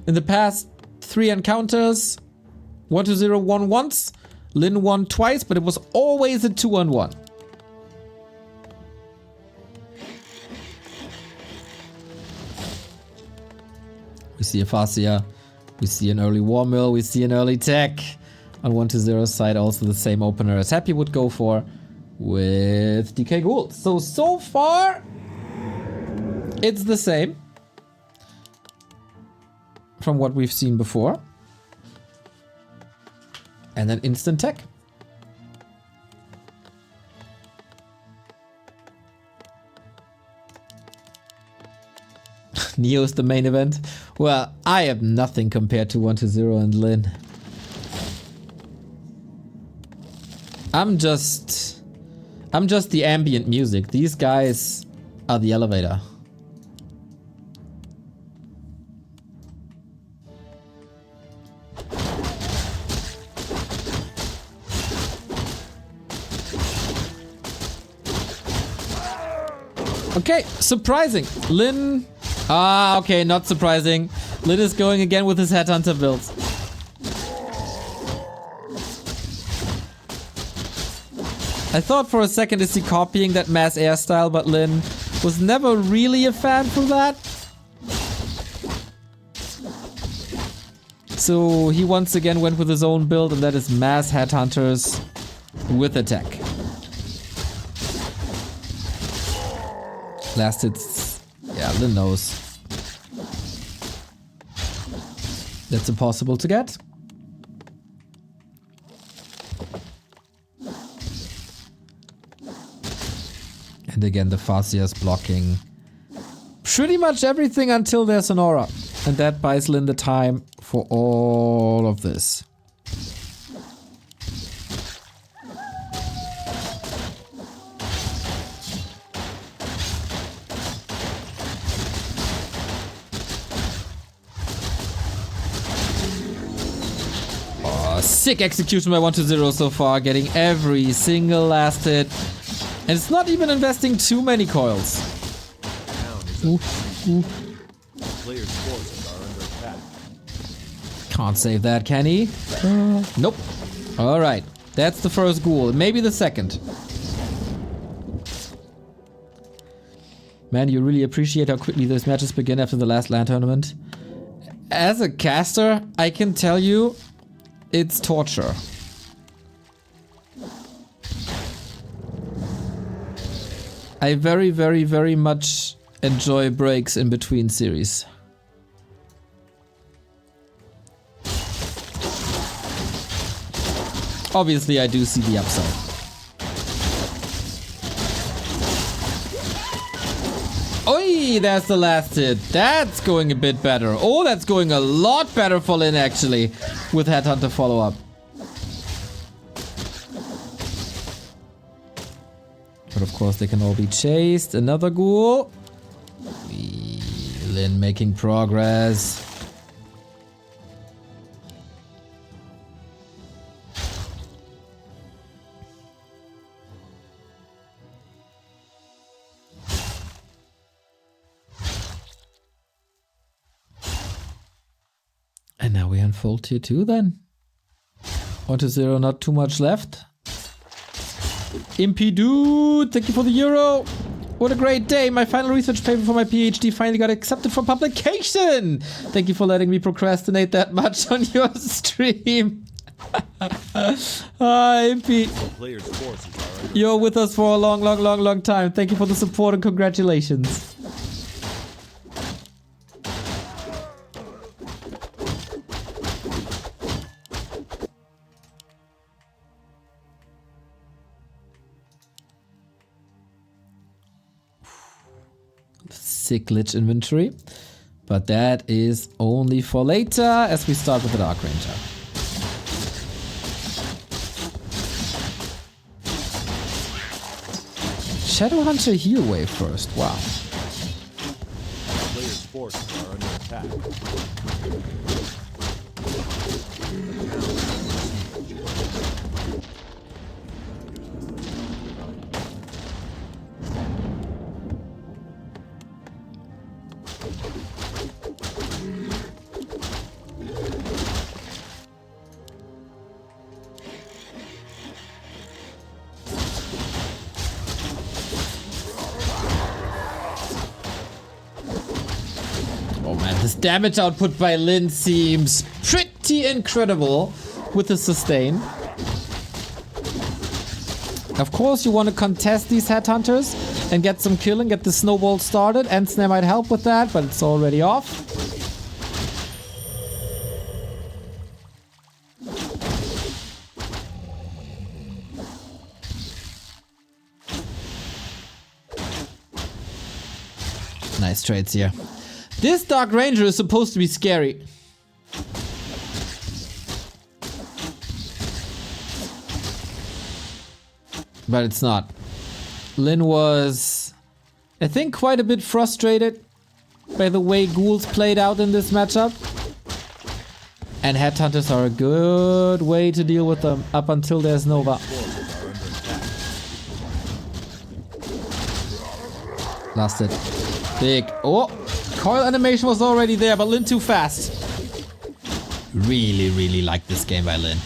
In the past 3 encounters, 1-0 won once, Lin won twice, but it was always a 2-on-1. We see a Farseer, we see an early War Mill, we see an early tech. On 1-0 side, also the same opener as Happy would go for with DK Gould. So far, it's the same from what we've seen before. And then instant tech. Neo's the main event. Well, I have nothing compared to 1-0 and Lin. I'm just the ambient music. These guys are the elevator. Okay, surprising. Lin. Okay, not surprising. Lin is going again with his Headhunter build. I thought for a second, is he copying that mass air style, but Lin was never really a fan for that. So he once again went with his own build, and that is mass Headhunters with attack. Last hits, yeah, Lin knows. That's impossible to get. And again, the Farseer is blocking pretty much everything until there's an aura. And that buys Lin the time for all of this. Sick execution by 1-0 so far, getting every single last hit. And it's not even investing too many coils. Can't save that, can he? Nope. Alright, that's the first ghoul. Maybe the second. Man, you really appreciate how quickly those matches begin after the last LAN tournament. As a caster, I can tell you, it's torture. I very, very, very much enjoy breaks in between series. Obviously, I do see the upside. Oi, that's the last hit. That's going a bit better. Oh, that's going a lot better for Lin, actually, with Headhunter follow-up. But of course, they can all be chased. Another ghoul. Lin making progress. And now we unfold tier 2 then. 1-0, not too much left. Impy dude, thank you for the euro. What a great day. My final research paper for my PhD finally got accepted for publication. Thank you for letting me procrastinate that much on your stream. Impy. You're with us for a long time. Thank you for the support and congratulations. Sick glitch inventory, but that is only for later as we start with the Dark Ranger. Shadowhunter heal wave first, wow. Players' forces are under attack. Oh man, this damage output by Lin seems pretty incredible with the sustain. Of course, you want to contest these headhunters and get some killing, get the snowball started. Ensnare might help with that, but it's already off. Nice trades here. This Dark Ranger is supposed to be scary. But it's not. Lin was, I think, quite a bit frustrated by the way ghouls played out in this matchup. And headhunters are a good way to deal with them up until there's Nova. Lost it. Big. Oh! Coil animation was already there, but Lin too fast. Really, really like this game by Lin.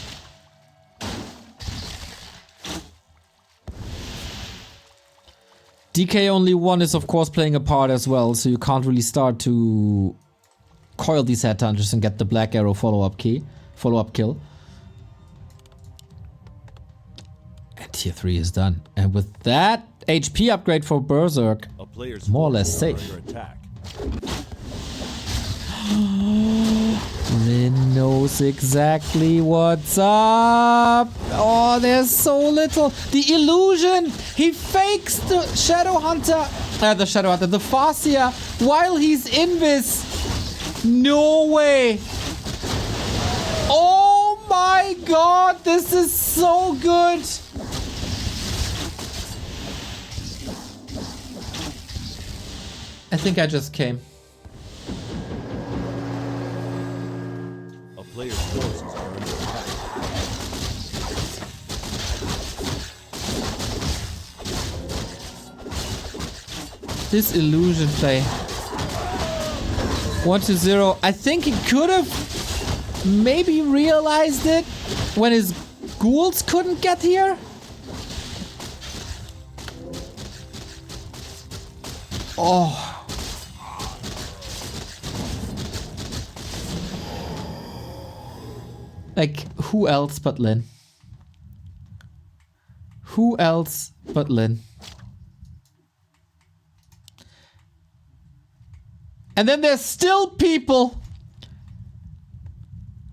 DK only one is of course playing a part as well, so you can't really start to coil these headhunters and get the Black Arrow follow-up kill. And tier 3 is done. And with that, HP upgrade for Berserk, more or less safe. Lin knows exactly what's up. Oh, there's so little. The illusion. He fakes the Shadow Hunter. The Farseer while he's invis. No way. Oh my god, this is so good. I think I just came. A player's forces are under attack. This illusion play. 1-0. I think he could have maybe realized it when his ghouls couldn't get here. Oh. Like, who else but Lin? Who else but Lin? And then there's still people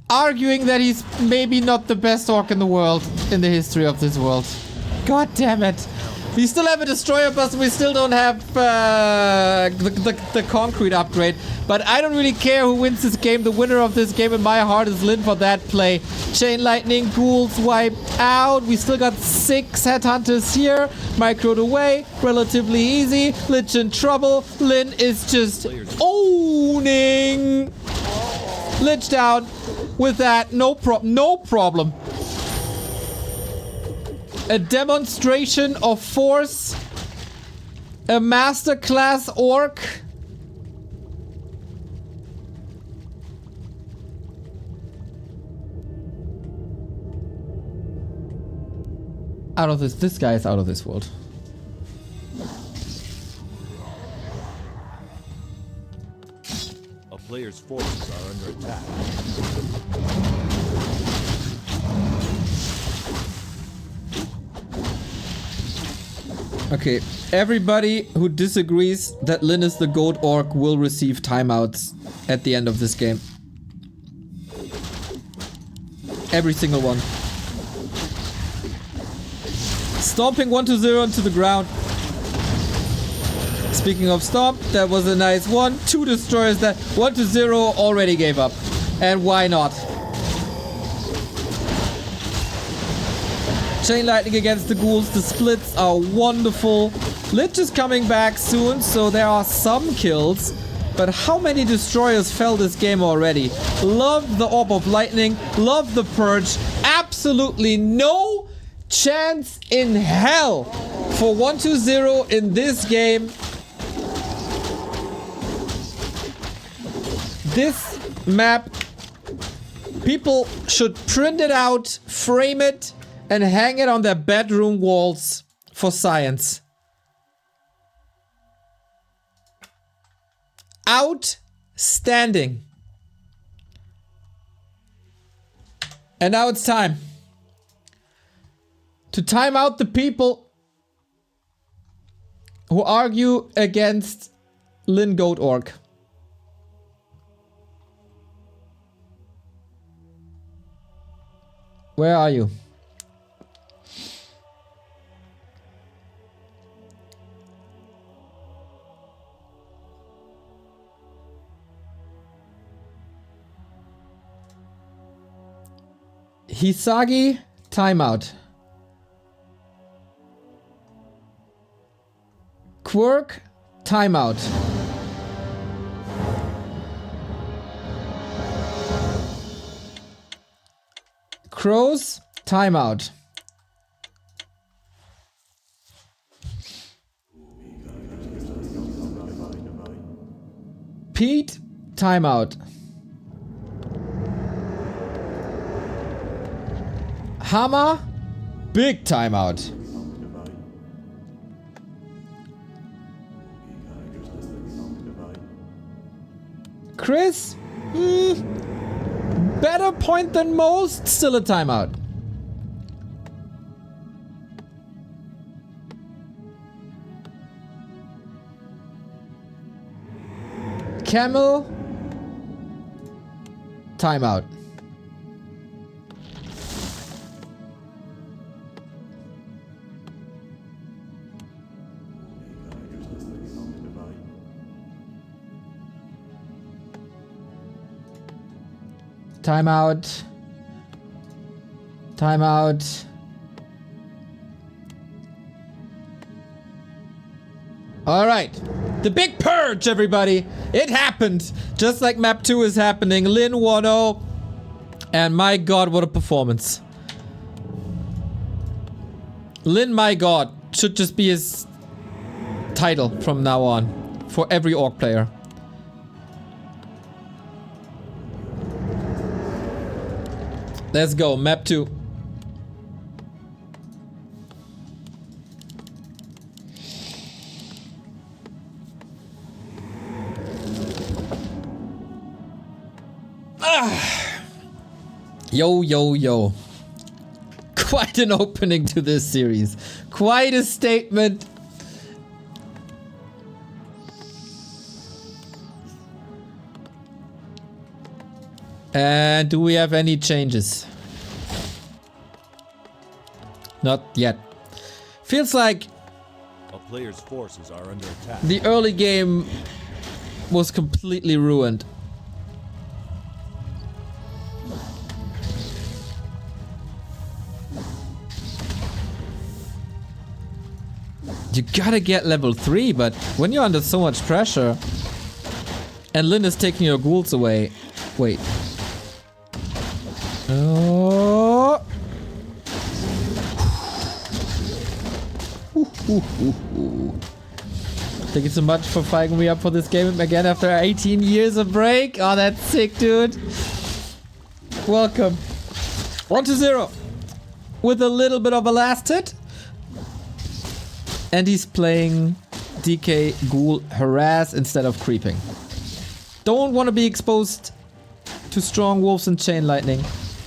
arguing that he's maybe not the best orc in the world, in the history of this world. God damn it. We still have a destroyer bus, we still don't have the concrete upgrade. But I don't really care who wins this game. The winner of this game in my heart is Lin for that play. Chain Lightning, ghouls wiped out. We still got 6 headhunters here. Microed away, relatively easy. Lich in trouble. Lin is just owning. Lich down with that. No problem. A demonstration of force. A masterclass orc. Out of this guy is out of this world. A player's forces are under attack. Okay, everybody who disagrees that Lin is the GOAT orc will receive timeouts at the end of this game. Every single one. Stomping 1-0 into the ground. Speaking of stomp, that was a nice one. 2 destroyers that 1-0 already gave up. And why not? Chain Lightning against the ghouls. The splits are wonderful. Lich is coming back soon, so there are some kills. But how many destroyers fell this game already? Love the Orb of Lightning. Love the Purge. Absolutely no chance in hell for 1-0 in this game. This map, people should print it out, frame it, and hang it on their bedroom walls for science. standing. And now it's time to time out the people who argue against Lin Goat Orc. Where are you? Hisagi, timeout. Quirk, timeout. Crows, timeout. Pete, timeout. Hammer, big timeout. Chris, better point than most, still a timeout. Camel, timeout. Timeout. Timeout. All right. The big purge, everybody. It happened. Just like map 2 is happening. Lin 1-0. And my god, what a performance. Lin, my god, should just be his title from now on. For every orc player. Let's go, map 2. Yo, yo, yo. Quite an opening to this series. Quite a statement. And do we have any changes? Not yet. Feels like A player's forces are under attack. the early game was completely ruined. You gotta get level 3, but when you're under so much pressure and Lin is taking your ghouls away. Wait. Oh. Thank you so much for firing me up for this game again after 18 years of break. Oh, that's sick, dude. Welcome. 1-0. With a little bit of a last hit. And he's playing DK Ghoul Harass instead of creeping. Don't want to be exposed to strong wolves and chain lightning.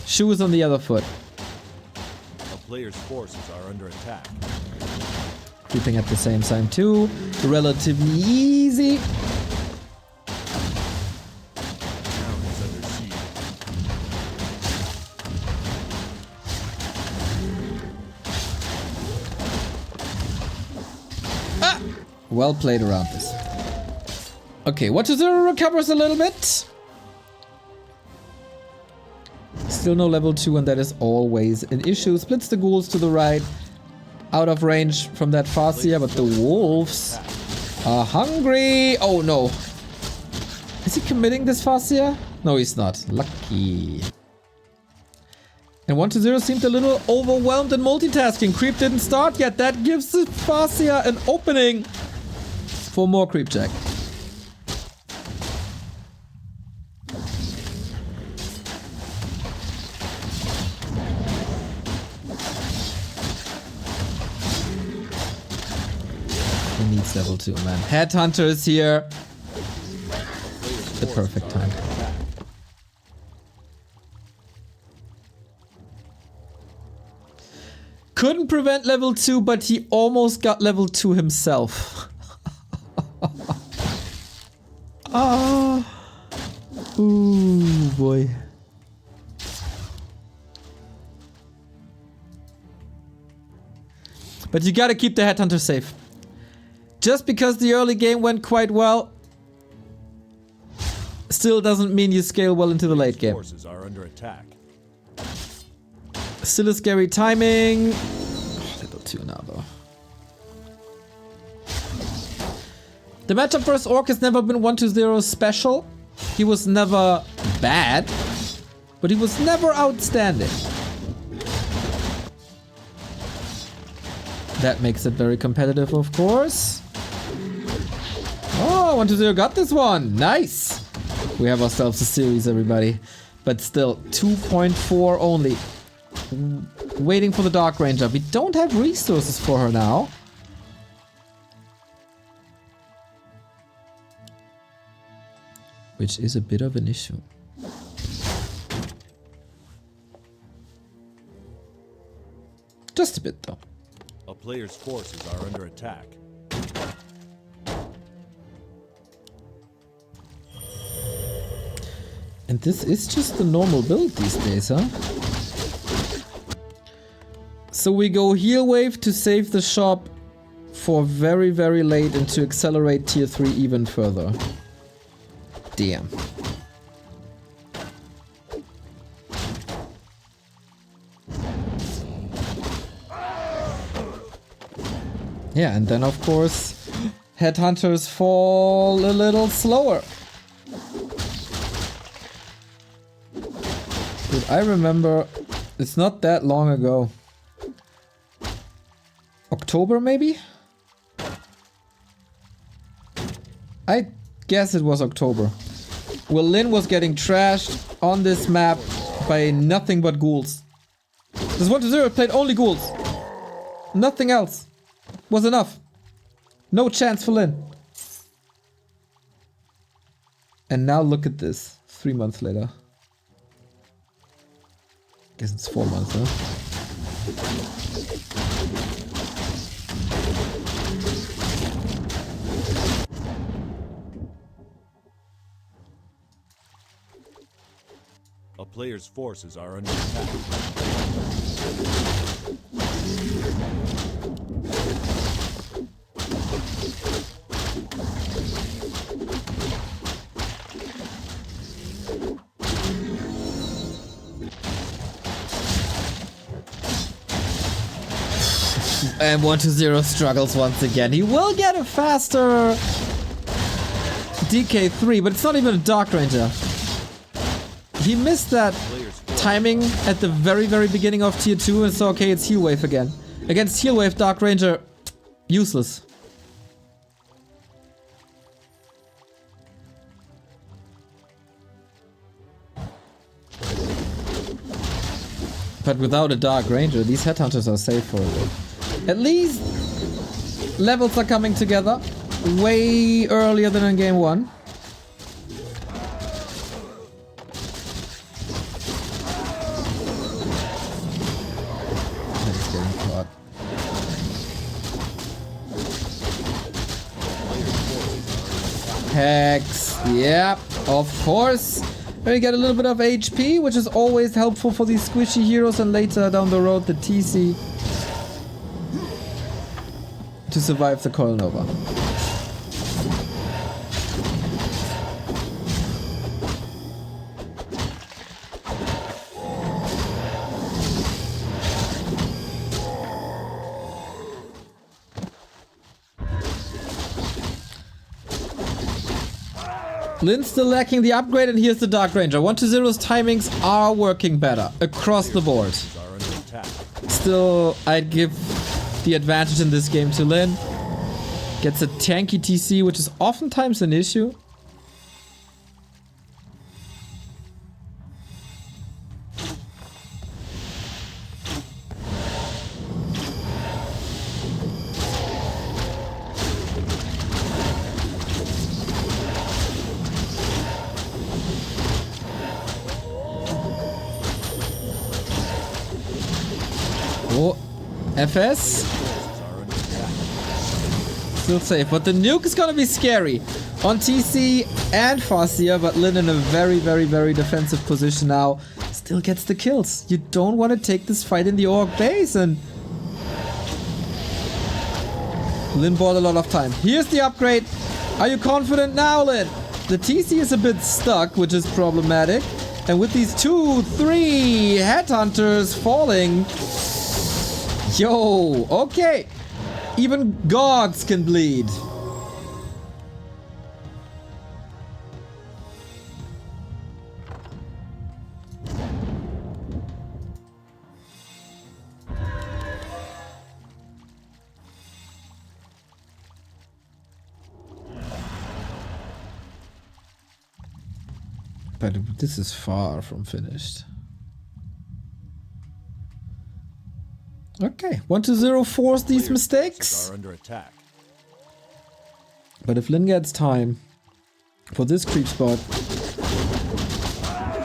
Shoes on the other foot. A player's forces are under attack. Creeping at the same time too. Relatively easy. Town is under siege. Well played around this. Okay, 1-0 recovers a little bit. Still no level 2, and that is always an issue. Splits the ghouls to the right. Out of range from that Farseer, but the wolves are hungry. Oh no. Is he committing this Farseer? No, he's not. Lucky. And 1-0 seemed a little overwhelmed in multitasking. Creep didn't start yet. That gives the Farseer an opening for more creep check. He needs level 2, man. Headhunter is here. The perfect time. Couldn't prevent level 2, but he almost got level 2 himself. Ah. Ooh, boy. But you gotta keep the headhunter safe. Just because the early game went quite well, still doesn't mean you scale well into the late game. Forces are under attack. Still a scary timing. Oh, level 2 now though. The matchup versus Orc has never been 1-0 special. He was never bad, but he was never outstanding. That makes it very competitive, of course. Oh, 1-0 got this one. Nice. We have ourselves a series, everybody. But still, 2.4 only. Waiting for the Dark Ranger. We don't have resources for her now. Which is a bit of an issue. Just a bit, though. A player's forces are under attack. And this is just the normal build these days, huh? So we go heal wave to save the shop for very, very late and to accelerate tier 3 even further. Damn. Yeah, and then of course, headhunters fall a little slower. Dude, I remember, it's not that long ago. October maybe? I guess it was October. Well, Lynn was getting trashed on this map by nothing but ghouls. This 1-0 played only ghouls. Nothing else was enough. No chance for Lynn. And now look at this. 3 months later. Guess it's 4 months, huh? A player's forces are under attack. And 1-0 struggles once again. He will get a faster DK3, but it's not even a Dark Ranger. He missed that timing at the very, very beginning of tier 2 and so okay, it's heal wave again. Against heal wave, Dark Ranger, useless. But without a Dark Ranger, these headhunters are safe for a bit. At least levels are coming together way earlier than in game 1. He's getting caught. Hex, yep, of course. We get a little bit of HP, which is always helpful for these squishy heroes, and later down the road the TC to survive the Coil Nova. Lynn's still lacking the upgrade, and here's the Dark Ranger. 1-0's timings are working better across the board. Still, I'd give the advantage in this game to Lynn. Gets a tanky TC, which is oftentimes an issue. Oh, FS. Forces are under attack. Still safe, but the nuke is gonna be scary on TC and Farseer, but Lin in a very, very, very defensive position now. Still gets the kills. You don't want to take this fight in the Orc base, and Lin bought a lot of time. Here's the upgrade. Are you confident now, Lin? The TC is a bit stuck, which is problematic. And with these 2, 3 headhunters falling... Yo, okay. Even gods can bleed. But this is far from finished. Okay, 1-0 force these Players' mistakes. forces are under attack. But if Lin gets time for this creep spot,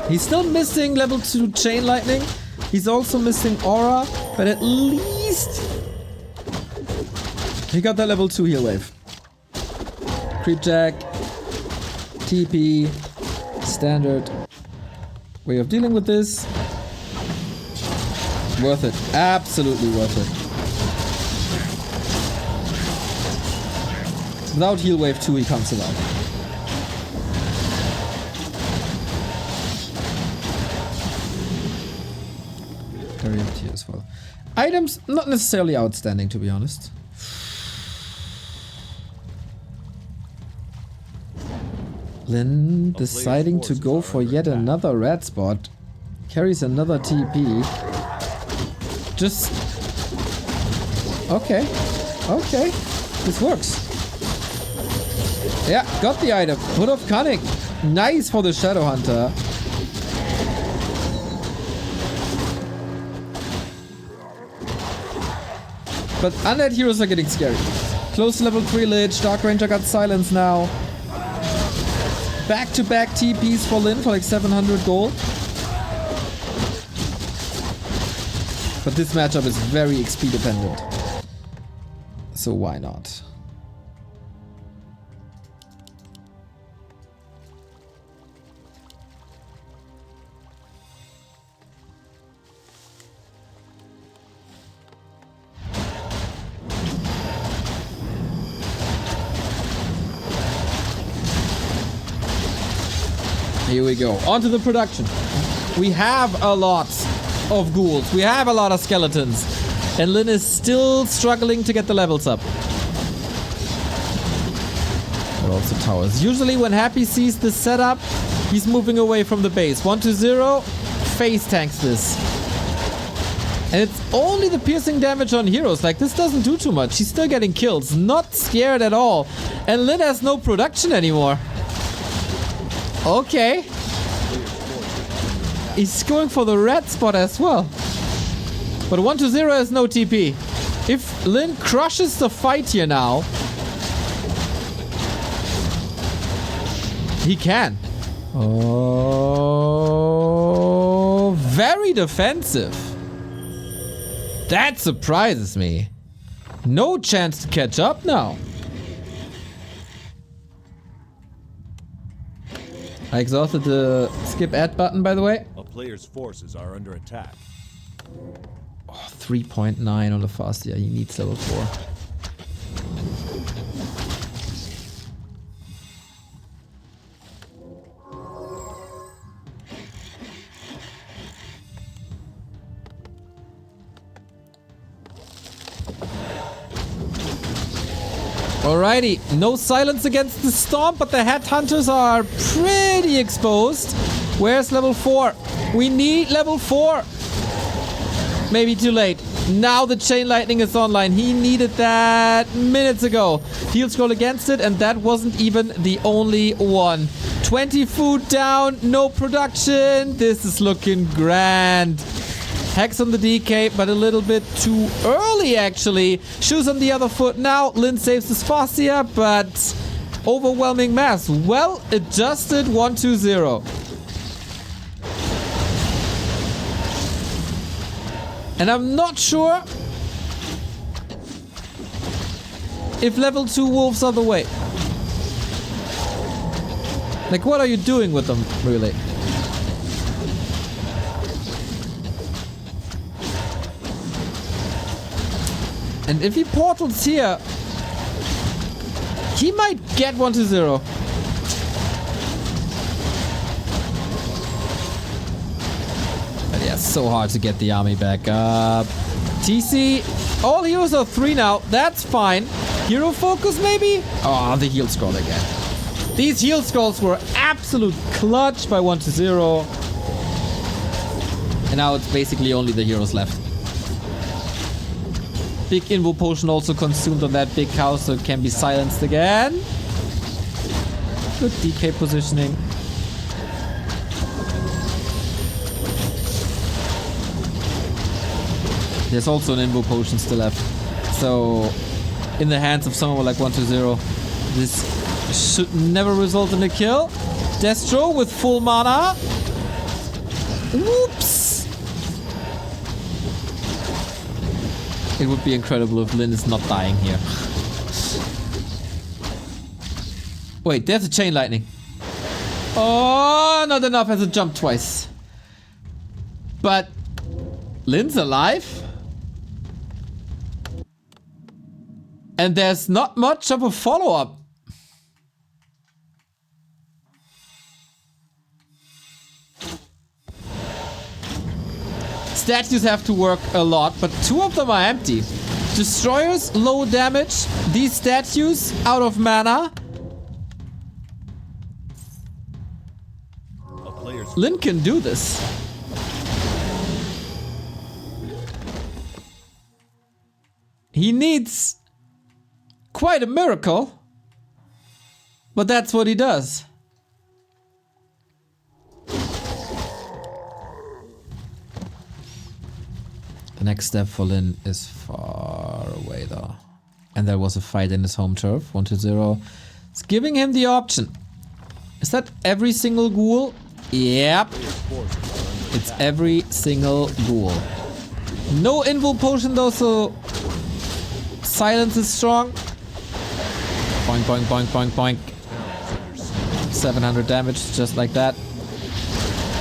he's still missing level 2 chain lightning. He's also missing aura, but at least he got that level 2 heal wave. Creep jack, TP, standard way of dealing with this. Worth it. Absolutely worth it. Without heal wave 2 he can't survive. Carry up here as well. Items not necessarily outstanding, to be honest. Lin deciding to go for yet another red spot. Carries another TP. Just... Okay. Okay. This works. Yeah, got the item. Hood of Cunning. Nice for the Shadow Hunter. But undead heroes are getting scary. Close to level 3 Lich. Dark Ranger got silence now. Back-to-back TPs for Lin for like 700 gold. But this matchup is very XP dependent. So why not? Here we go. On to the production. We have a lot of ghouls. We have a lot of skeletons. And Lin is still struggling to get the levels up. But also towers. Usually when Happy sees this setup, he's moving away from the base. 1-0, face tanks this. And it's only the piercing damage on heroes. Like, this doesn't do too much. He's still getting kills. Not scared at all. And Lin has no production anymore. Okay. He's going for the red spot as well. But 1-0 has no TP. If Lin crushes the fight here now, he can. Oh, very defensive. That surprises me. No chance to catch up now. I exhausted the skip ad button, by the way. A player's forces are under attack. Oh, 3.9 on the fast. Yeah, he needs level 4. Alrighty, no silence against the storm, but the headhunters are pretty exposed. Where's level 4? We need level 4. Maybe too late. Now the chain lightning is online. He needed that minutes ago. Field scroll against it, and that wasn't even the only one. 20 food down, no production. This is looking grand. Hex on the DK, but a little bit too early, actually. Shoes on the other foot now. Lin saves his Farseer, but overwhelming mass. Well adjusted 1-2-0. And I'm not sure if level 2 wolves are the way. Like, what are you doing with them, really? And if he portals here, he might get 1-0. But yeah, so hard to get the army back up. TC, all heroes are 3 now. That's fine. Hero focus, maybe? Oh, the heal scroll again. These heal scrolls were absolute clutch by 1-0. And now it's basically only the heroes left. Big invo potion also consumed on that big house, so it can be silenced again. Good DK positioning. There's also an invo potion still left. So, in the hands of someone like 1-0, this should never result in a kill. Destro with full mana. Whoops! It would be incredible if Lyn is not dying here. Wait, there's a chain lightning. Oh, not enough as a jump twice. But Lyn's alive? And there's not much of a follow-up. Statues have to work a lot, but 2 of them are empty. Destroyers, low damage. These statues, out of mana. Lyn can do this. He needs quite a miracle, but that's what he does. The next step for Lyn is far away though. And there was a fight in his home turf, 1-0. It's giving him the option. Is that every single ghoul? Yep. It's every single ghoul. No invul potion though, so silence is strong. Boink, boink, boink, boink, boink. 700 damage, just like that.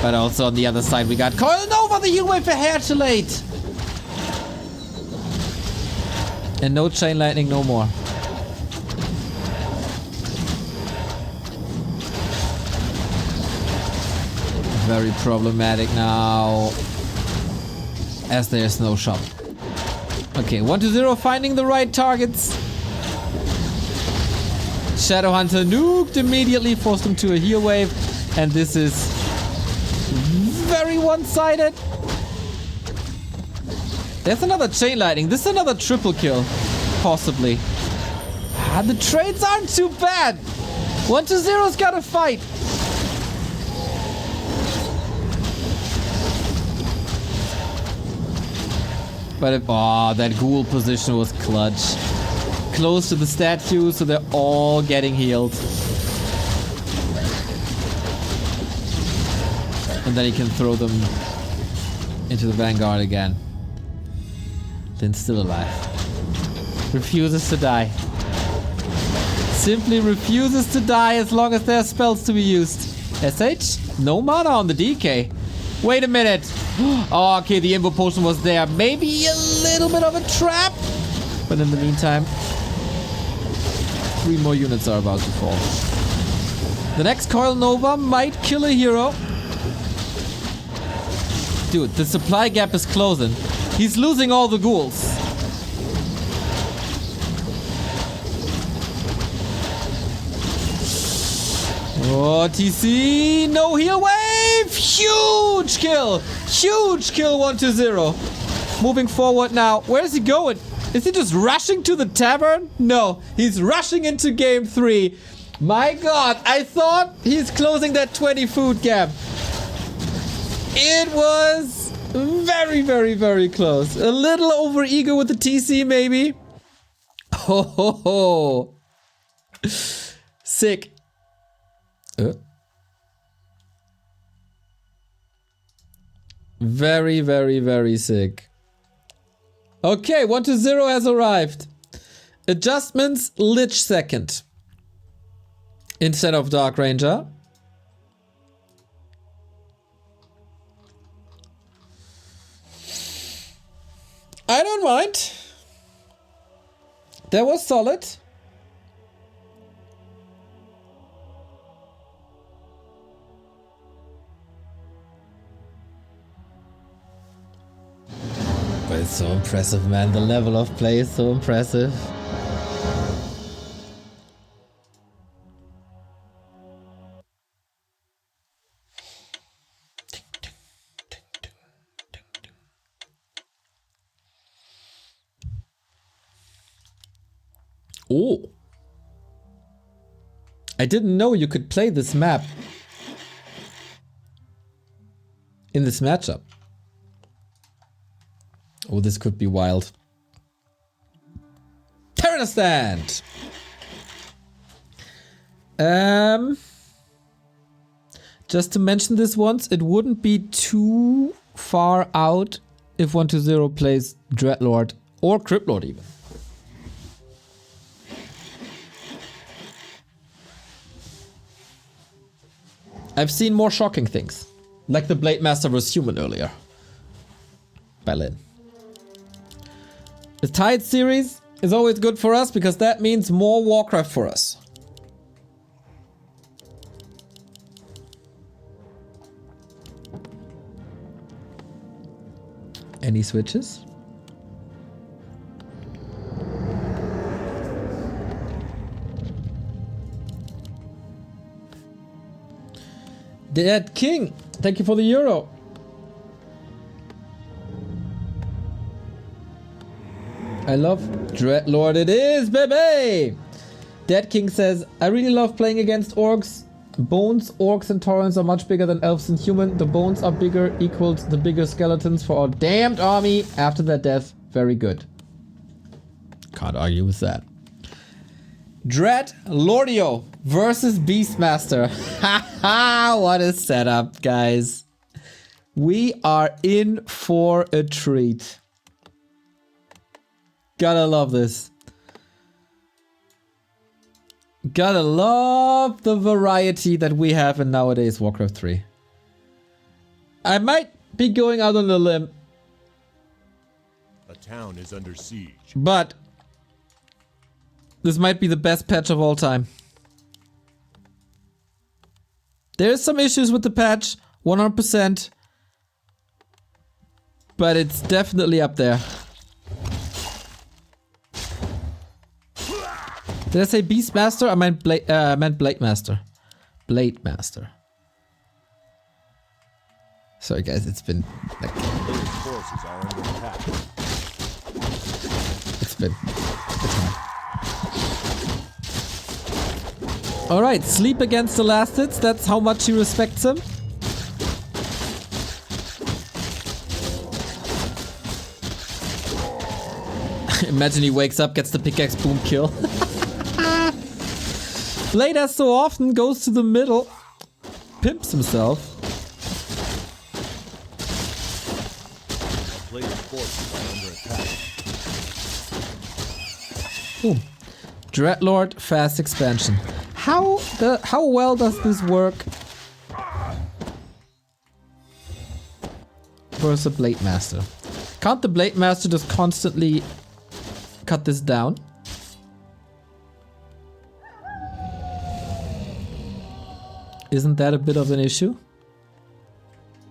But also on the other side we got Coil Nova, the heal wave for hair too late. And no chain lightning no more. Very problematic now, as there's no shop. Okay, 1-0 finding the right targets. Shadowhunter nuked immediately, forced him to a heal wave. And this is very one-sided. There's another chain lightning. This is another triple kill, possibly. Ah, the trades aren't too bad. 1-0's gotta fight. But if, oh, that ghoul position was clutch. Close to the statue, so they're all getting healed. And then he can throw them into the Vanguard again. Lyn's still alive. Refuses to die. Simply refuses to die as long as there are spells to be used. SH? No mana on the DK. Wait a minute. Oh, okay, the invo potion was there. Maybe a little bit of a trap. But in the meantime, 3 more units are about to fall. The next Coil Nova might kill a hero. Dude, the supply gap is closing. He's losing all the ghouls. Oh, TC, no heal wave! Huge kill! Huge kill, 1-0. Moving forward now. Where's he going? Is he just rushing to the tavern? No, he's rushing into game 3. My god, I thought he's closing that 20 food gap. It was very, very, very close. A little over eager with the TC, maybe. Ho ho ho. Sick. Very, very, very sick. Okay, 120 has arrived. Adjustments, Lich second. Instead of Dark Ranger. I don't mind. That was solid. But it's so impressive, man. The level of play is so impressive. Oh. I didn't know you could play this map in this matchup. Oh, this could be wild. Terror stand! Just to mention this once, it wouldn't be too far out if 120 plays Dreadlord or Cryptlord even. I've seen more shocking things. Like the Blade Master was human earlier. Berlin. The Tide series is always good for us because that means more Warcraft for us. Any switches? Dead King, thank you for the euro. I love Dreadlord, it is, baby! Dead King says, I really love playing against orcs. Bones, orcs and Taurens are much bigger than elves and human. The bones are bigger equals the bigger skeletons for our damned army after their death. Very good. Can't argue with that. Dreadlordio versus Beastmaster. Haha, what a setup, guys. We are in for a treat. Gotta love this. Gotta love the variety that we have in nowadays Warcraft 3. I might be going out on a limb. The town is under siege. But this might be the best patch of all time. There's some issues with the patch, 100%. But it's definitely up there. Did I say Beastmaster? I meant Blade Master. Blade Master. Sorry guys, it's been like... Forces are under attack. It's hard. Alright, sleep against the last hits. That's how much he respects him. Imagine he wakes up, gets the pickaxe, boom, kill. Blade, as so often, goes to the middle, pimps himself. Player's forces are under attack. Boom. Dreadlord fast expansion. How well does this work versus a Blade Master? Can't the Blade Master just constantly cut this down? Isn't that a bit of an issue?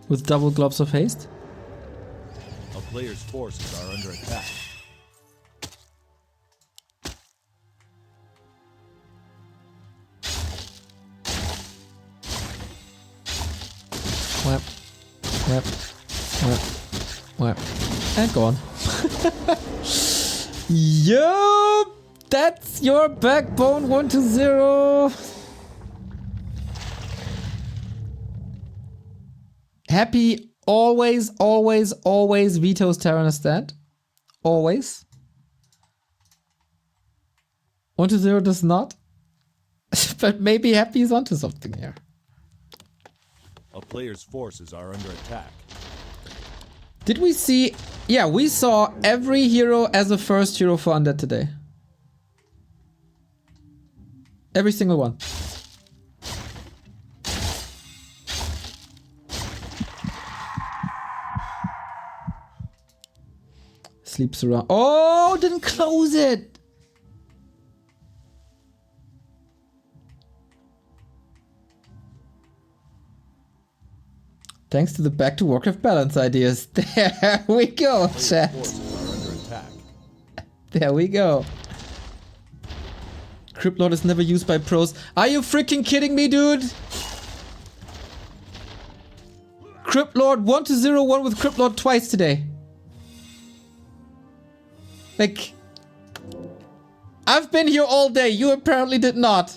With double gloves of haste? A player's forces are under attack. Whap, whap, whap, whap, and gone. Yup! That's your backbone 120. Happy always vetoes Terranostat. Always. 120 does not. But maybe Happy is onto something here. A player's forces are under attack. Did we see... Yeah, we saw every hero as a first hero for Undead today. Every single one. Sleeps around. Oh, didn't close it. Thanks to the back to Warcraft balance ideas. There we go, chat. There we go. Crypt Lord is never used by pros. Are you freaking kidding me, dude? Crypt Lord 1-0-1 with Crypt Lord twice today. Like, I've been here all day. You apparently did not.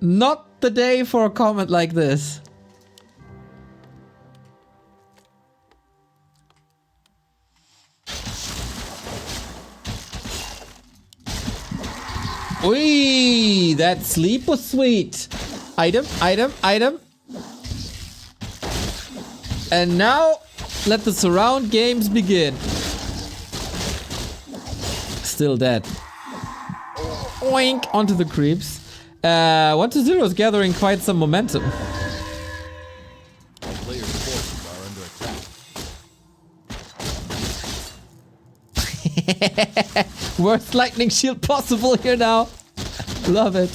Not the day for a comment like this. Oi, that sleep was sweet. Item, item, item. And now, let the surround games begin. Still dead. Oink, onto the creeps. 1-0 is gathering quite some momentum. Players' forces are under attack. Worst lightning shield possible here now. Love it.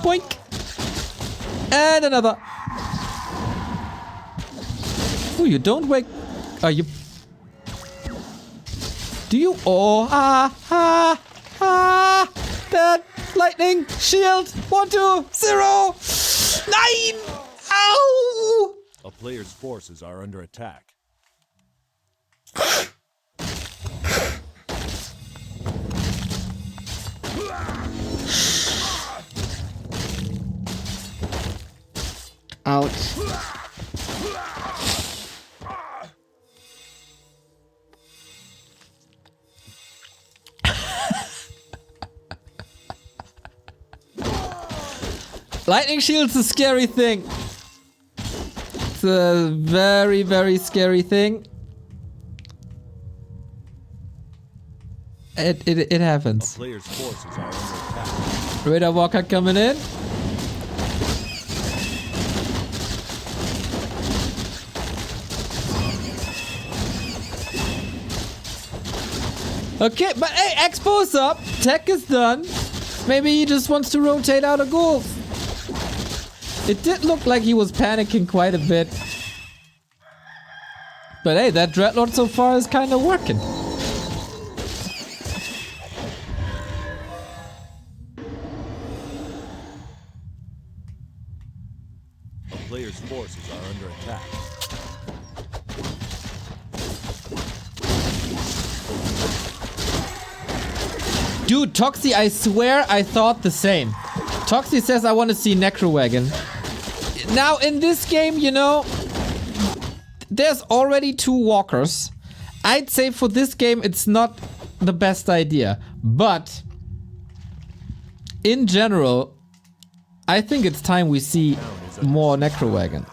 Boink. And another. Oh, you don't wake... Are you... Do you... Oh, that lightning shield. 1, 2, 0. 9. Ow. A player's forces are under attack. Ouch. Lightning shield's a scary thing. It's a very, very scary thing. It happens. A player's forces are under attack. Radar Walker coming in. Okay, but hey, Expo's up. Tech is done. Maybe he just wants to rotate out a ghoul. It did look like he was panicking quite a bit. But hey, that Dreadlord so far is kind of working. A player's forces are under attack. Dude, Toxie, I swear I thought the same. Toxie says I want to see Necro Wagon. Now, in this game, you know, there's already 2 walkers. I'd say for this game, it's not the best idea. But, in general, I think it's time we see more Necro Wagon.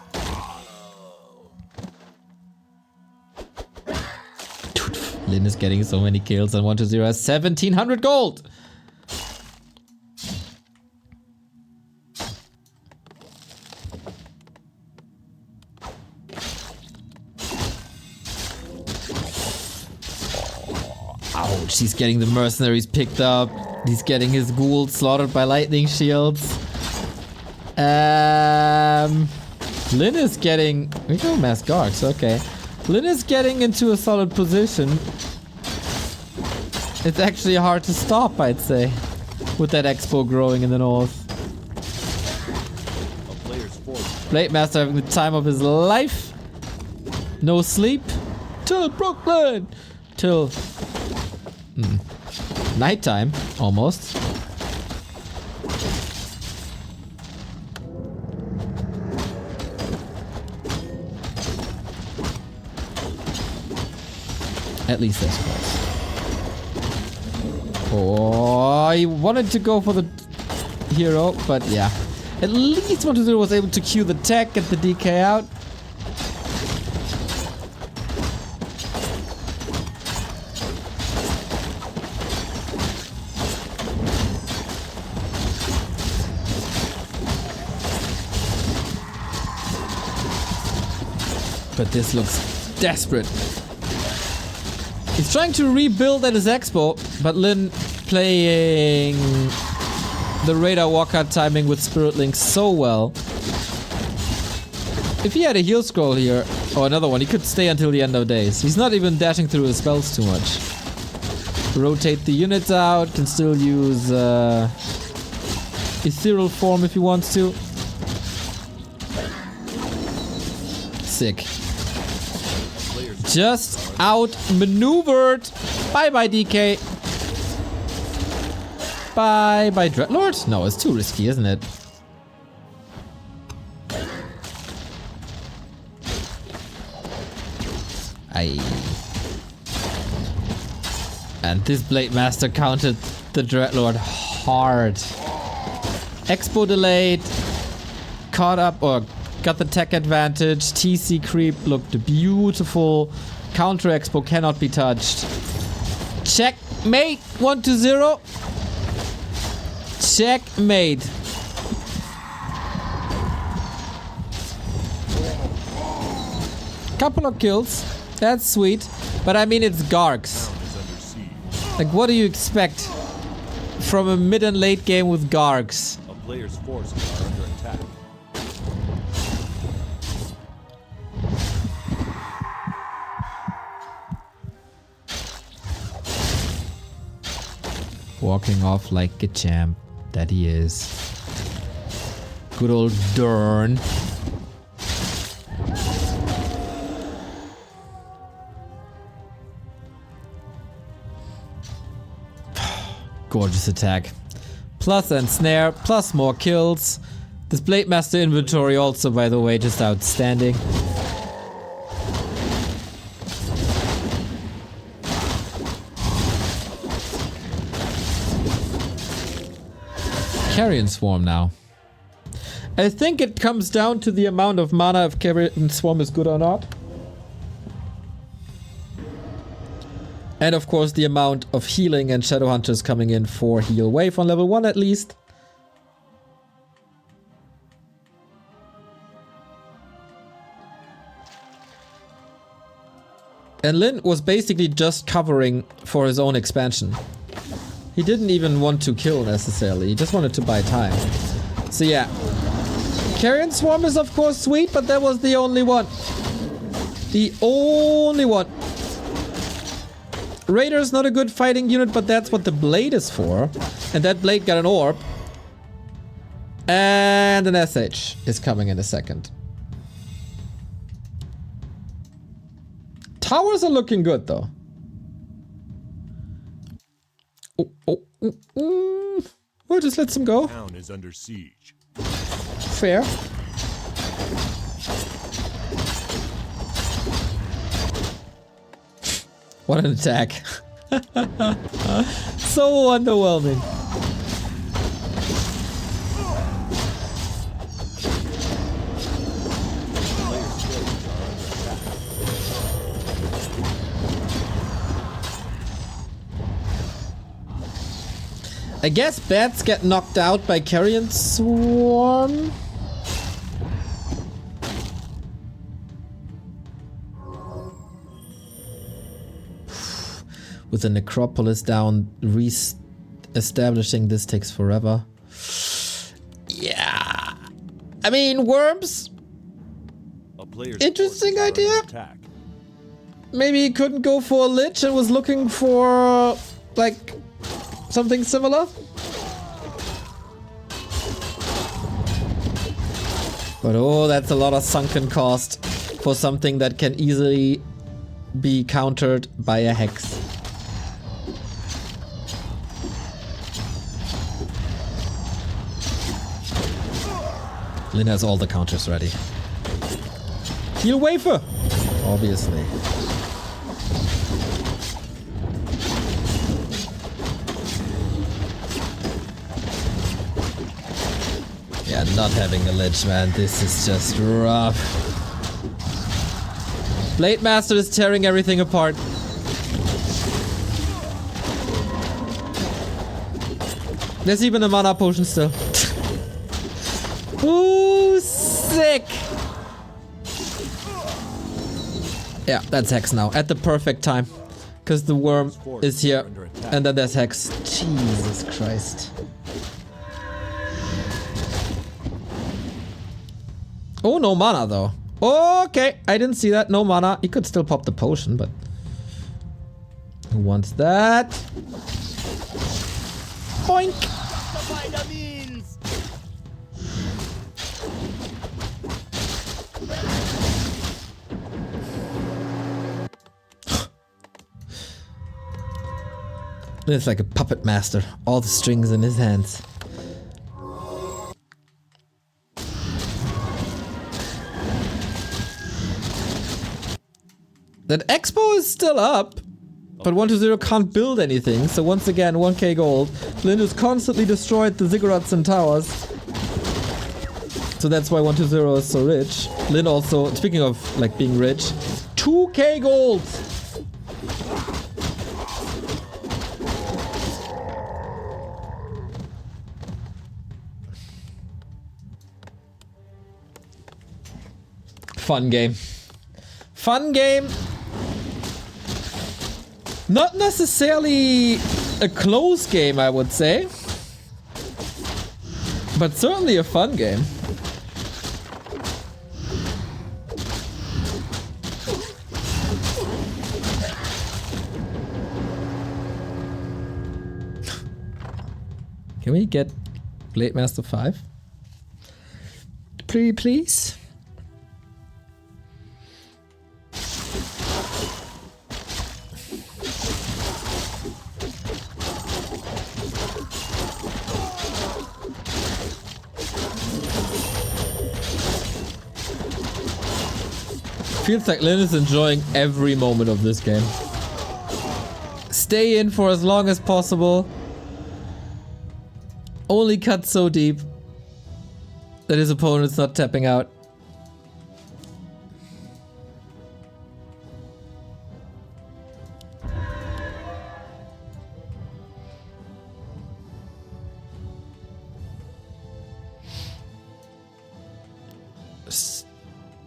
Dude, Lynn is getting so many kills and 1-0 has 1700 gold. Ouch, he's getting the mercenaries picked up. He's getting his ghouls slaughtered by lightning shields. Lyn is getting... We go mass guards, okay. Lyn is getting into a solid position. It's actually hard to stop, I'd say. With that expo growing in the north. Blade Master having the time of his life. No sleep. Till Brooklyn. Till... nighttime, almost. At least that's close. Oh, he wanted to go for the hero, but yeah. At least 120 was able to Q the tech, get the DK out. But this looks desperate. He's trying to rebuild at his expo, but Lin playing the radar walkout timing with Spirit Link so well. If he had a heal scroll here, or another one, he could stay until the end of days. He's not even dashing through his spells too much. Rotate the units out, can still use ethereal form if he wants to. Sick. Just outmaneuvered. Bye bye DK. Bye bye Dreadlord? No, it's too risky, isn't it? Aye. And this Blade Master counted the Dreadlord hard. Expo delayed. Caught up or got the tech advantage. TC creep looked beautiful. Counter Expo cannot be touched. Checkmate 1-0. Checkmate. Couple of kills. That's sweet. But I mean, it's Gargs. Like, what do you expect from a mid and late game with Gargs? A player's forces are under attack. Walking off like a champ that he is. Good old Dern. Gorgeous attack. Plus and snare, plus more kills. This Blade Master inventory also, by the way, just outstanding. Carrion Swarm now. I think it comes down to the amount of mana if Carrion Swarm is good or not. And of course the amount of healing and Shadow Hunters coming in for heal wave on level 1 at least. And Lin was basically just covering for his own expansion. He didn't even want to kill necessarily, he just wanted to buy time. So yeah. Carrion Swarm is of course sweet, but that was the only one. The only one. Raider's not a good fighting unit, but that's what the blade is for. And that blade got an orb. And an SH is coming in a second. Towers are looking good though. Well, just let them go. Town is under siege. Fair. What an attack. So underwhelming. I guess bats get knocked out by Carrion Swarm. With the necropolis down, re-establishing this takes forever. Yeah. I mean, worms. Interesting idea. Maybe he couldn't go for a lich and was looking for, like, something similar. But oh, that's a lot of sunken cost for something that can easily be countered by a hex. Lin has all the counters ready. Heal wafer! Obviously. Yeah, not having a lich, man. This is just rough. Blade Master is tearing everything apart. There's even a mana potion still. Ooh, sick! Yeah, that's Hex now. At the perfect time. Because the worm is here. And then there's Hex. Jesus Christ. Oh, no mana though. Okay, I didn't see that. No mana. He could still pop the potion, but... Who wants that? Boink! It's like a puppet master. All the strings in his hands. That expo is still up, but 120 can't build anything, so once again 1k gold. Lyn has constantly destroyed the ziggurats and towers. So that's why 120 is so rich. Lyn also, speaking of like being rich, 2k gold! Fun game. Fun game. Not necessarily a close game, I would say. But certainly a fun game. Can we get Blade Master 5? Please? Feels like Lyn is enjoying every moment of this game. Stay in for as long as possible. Only cut so deep that his opponent's not tapping out.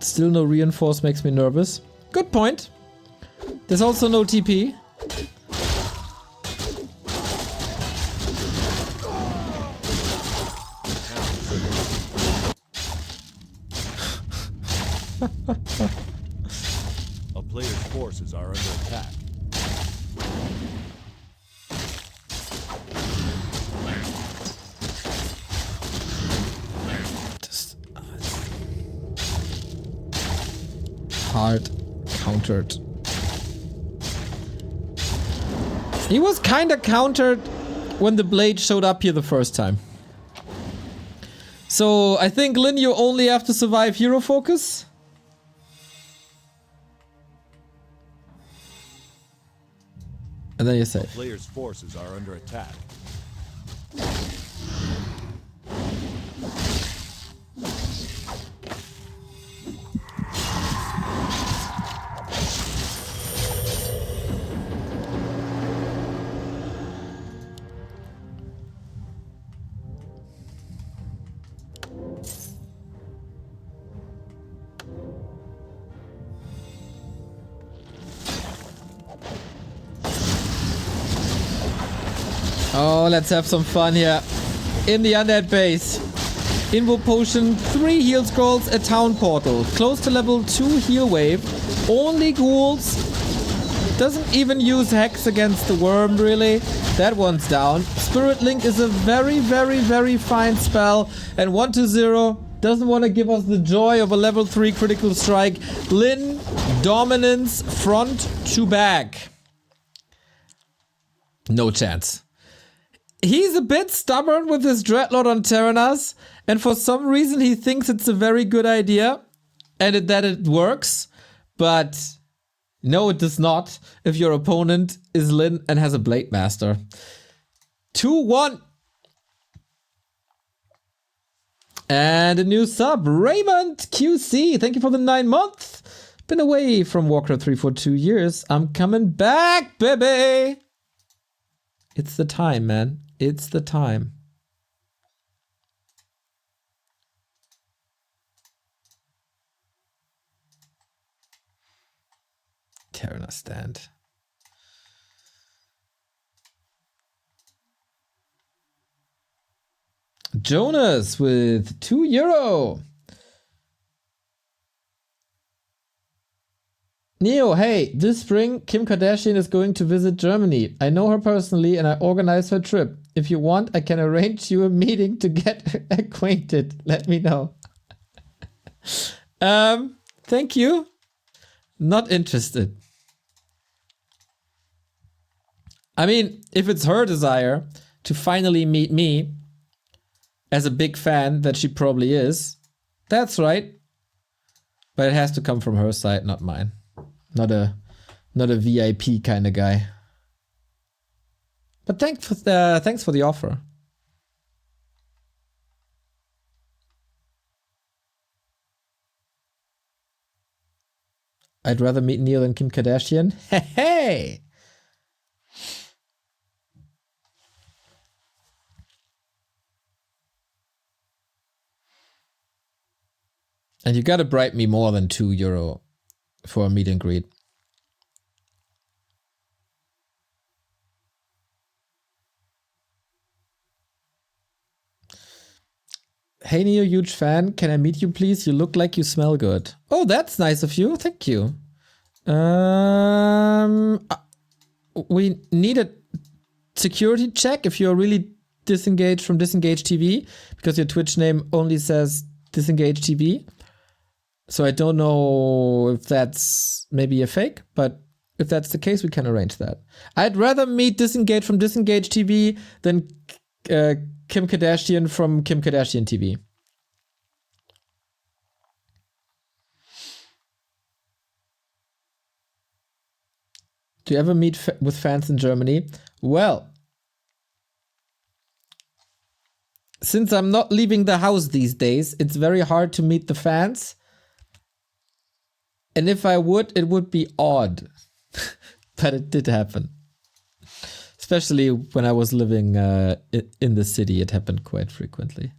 Still no reinforce makes me nervous. Good point. There's also no TP. A player's forces are under attack. Hard countered. He was kinda countered when the blade showed up here the first time. So I think Lyn, you only have to survive hero focus. And then you're safe. A player's forces are under attack. Oh, let's have some fun here. In the undead base. Invo potion, 3 heal scrolls, a town portal. Close to level 2 heal wave. Only ghouls. Doesn't even use hex against the worm, really. That one's down. Spirit Link is a very, very, very fine spell. And 120 doesn't want to give us the joy of a level 3 critical strike. Lyn, dominance, front to back. No chance. He's a bit stubborn with his Dreadlord on Terranas, and for some reason he thinks it's a very good idea, and that it works, but no, it does not if your opponent is Lyn and has a Blade Master. 2-1. And a new sub, Raymond QC. Thank you for the 9 months. Been away from Warcraft 3 for 2 years. I'm coming back, baby. It's the time, man. It's the time. Terrana stand. Jonas with €2. Neo, hey, this spring Kim Kardashian is going to visit Germany. I know her personally and I organized her trip. If you want, I can arrange you a meeting to get acquainted. Let me know. Thank you. Not interested. I mean, if it's her desire to finally meet me, as a big fan that she probably is, that's right. But it has to come from her side, not mine. Not a VIP kind of guy. But thanks for the offer. I'd rather meet Neil than Kim Kardashian. Hey! And you gotta bribe me more than €2 for a meet and greet. Hey Neo, huge fan. Can I meet you please? You look like you smell good. Oh, that's nice of you. Thank you. We need a security check if you're really disengaged from Disengage TV, because your Twitch name only says Disengage TV. So I don't know if that's maybe a fake, but if that's the case, we can arrange that. I'd rather meet Disengage from Disengage TV than Kim Kardashian from Kim Kardashian TV. Do you ever meet with fans in Germany? Well, since I'm not leaving the house these days, it's very hard to meet the fans. And if I would, it would be odd. But it did happen. Especially when I was living in the city, it happened quite frequently.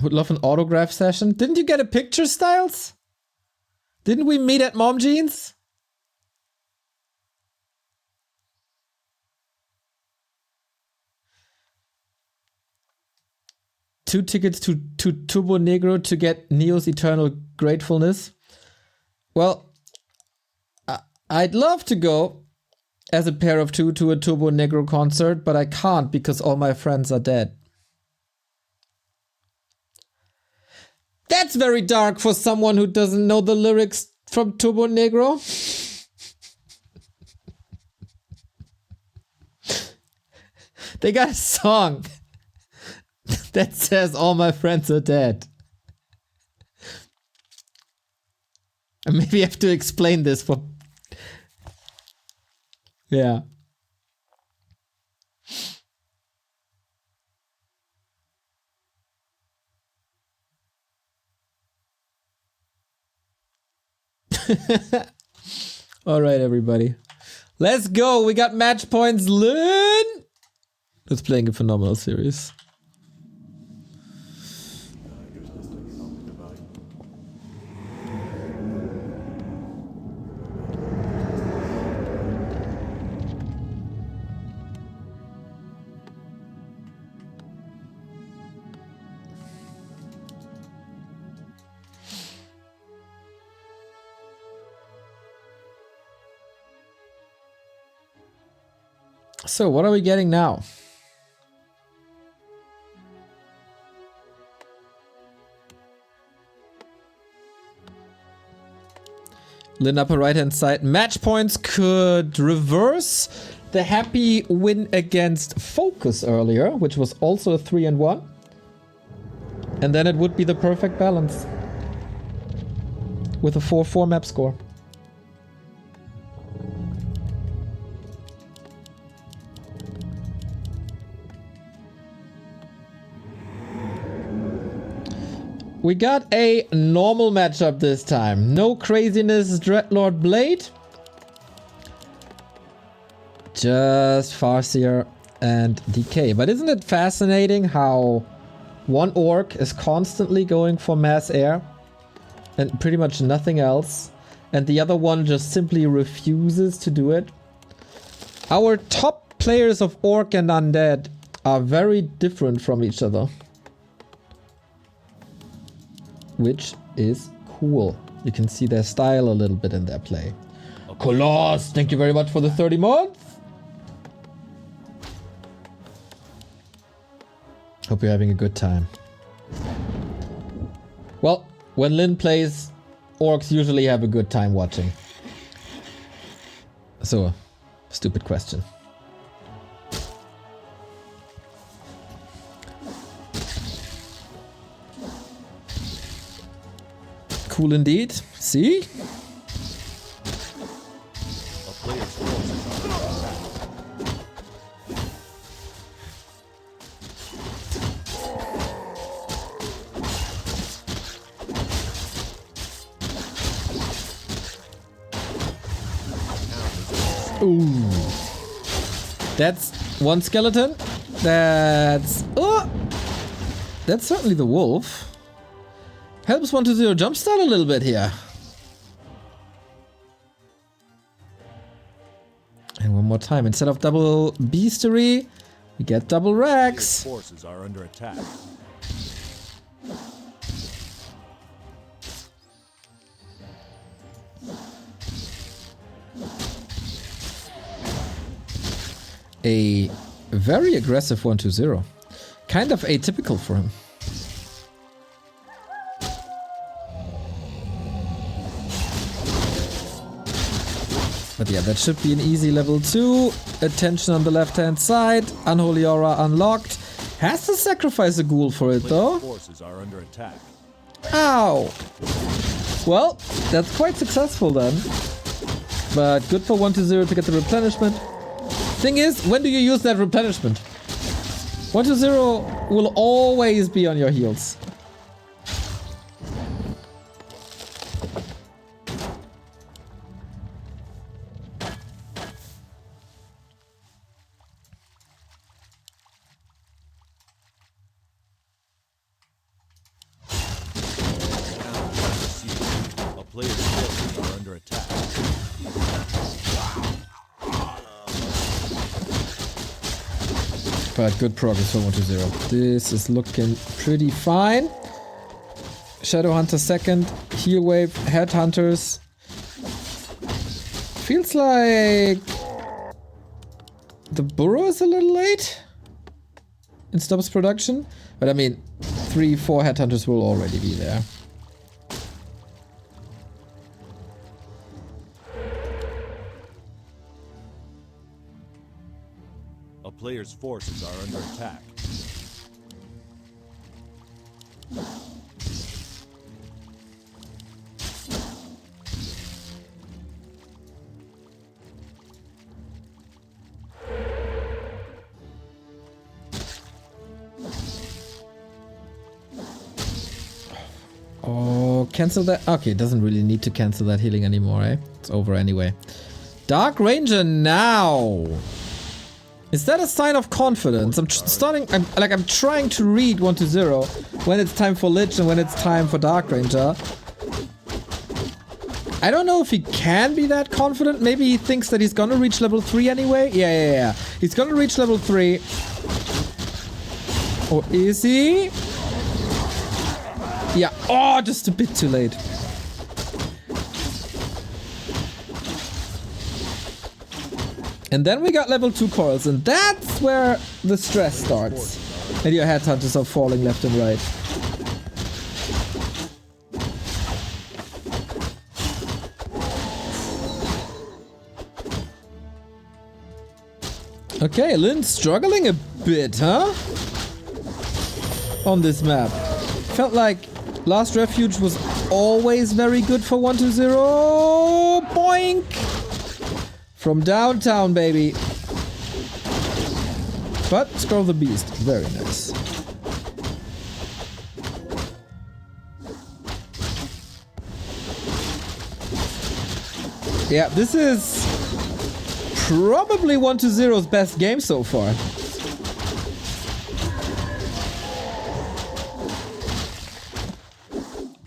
Would love an autograph session. Didn't you get a picture, Styles? Didn't we meet at Mom Jeans? Two tickets to Turbo Negro to get Neo's eternal gratefulness. Well, I'd love to go as a pair of two to a Turbo Negro concert, but I can't because all my friends are dead. That's very dark for someone who doesn't know the lyrics from Turbo Negro. They got a song that says all my friends are dead. And maybe I have to explain this for... Yeah. All right, everybody. Let's go. We got match points. Lynn! It's playing a phenomenal series. So, what are we getting now? Lynn upper right hand side. Match points could reverse the happy win against Focus earlier, which was also a 3-1. And then it would be the perfect balance with a 4-4 map score. We got a normal matchup this time. No craziness, Dreadlord Blade. Just Farseer and DK. But isn't it fascinating how one orc is constantly going for mass air and pretty much nothing else, and the other one just simply refuses to do it? Our top players of orc and undead are very different from each other, which is cool. You can see their style a little bit in their play. Coloss, thank you very much for the 30 months. Hope you're having a good time. Well, when Lynn plays, orcs usually have a good time watching. So, stupid question. Cool indeed. See? Ooh. That's one skeleton. That's... Oh! That's certainly the wolf. Helps 1-0 jumpstart a little bit here. And one more time. Instead of double beastery, we get double Rex. Forces are under attack. A very aggressive 1-0. Kind of atypical for him. But yeah, that should be an easy level 2. Attention on the left-hand side. Unholy Aura unlocked. Has to sacrifice a ghoul for it, though. Forces are under attack. Ow! Well, that's quite successful then. But good for 1-0 to get the replenishment. Thing is, when do you use that replenishment? 1-0 will always be on your heels. A player's forces are under attack. But good progress for 1-0. This is looking pretty fine. Shadow Hunter second. Heal Wave. Headhunters. Feels like the burrow is a little late in stops production. But I mean, 3-4 Headhunters will already be there. A player's forces are under attack. Oh, cancel that. Okay, it doesn't really need to cancel that healing anymore, eh? It's over anyway. Dark Ranger now. Is that a sign of confidence? I'm trying to read 1-0 when it's time for Lich and when it's time for Dark Ranger. I don't know if he can be that confident. Maybe he thinks that he's gonna reach level 3 anyway. Yeah. He's gonna reach level 3. Or is he? Yeah. Oh, just a bit too late. And then we got level 2 coils, and that's where the stress starts. And your headhunters are falling left and right. Okay, Lynn's struggling a bit, huh? On this map. Felt like Last Refuge was always very good for 1-0. Boink! From downtown, baby. But Scroll the Beast, very nice. Yeah, this is probably 1-0's best game so far.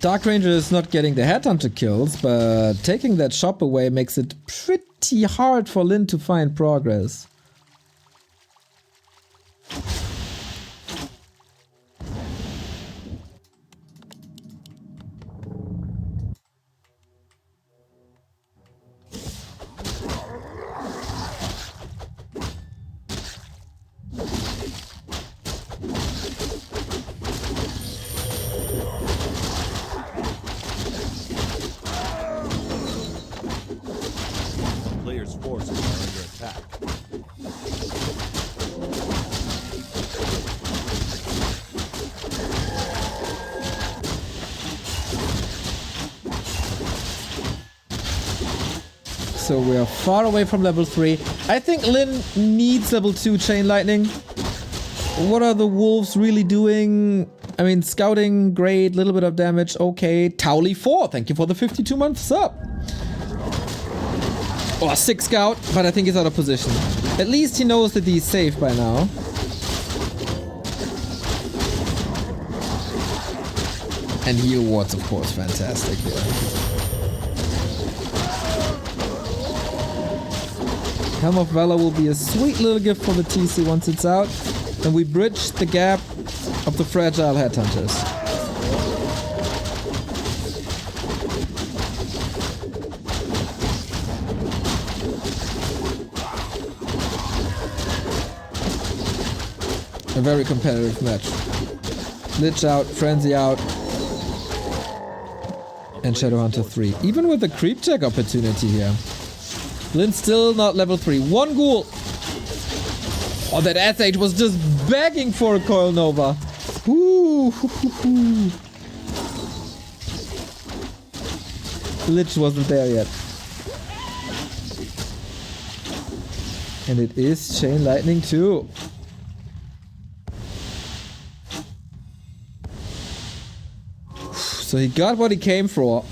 Dark Ranger is not getting the Headhunter kills, but taking that shop away makes it pretty hard for Lin to find progress. Players' forces are under attack. So we are far away from level 3. I think Lin needs level 2 Chain Lightning. What are the wolves really doing? I mean, scouting, great, little bit of damage, okay. Towley 4, thank you for the 52-month sub. Oh, 6 scout, but I think he's out of position. At least he knows that he's safe by now. And heal wards, of course, fantastic. Yeah. Helm of Valor will be a sweet little gift for the TC once it's out. And we bridge the gap of the fragile headhunters. A very competitive match. Lich out, Frenzy out, and Shadowhunter 3. Even with the creep check opportunity here. Lin's still not level 3. One ghoul! Oh, that SH was just begging for a Coil Nova. Ooh. Lich wasn't there yet. And it is Chain Lightning too. So he got what he came for.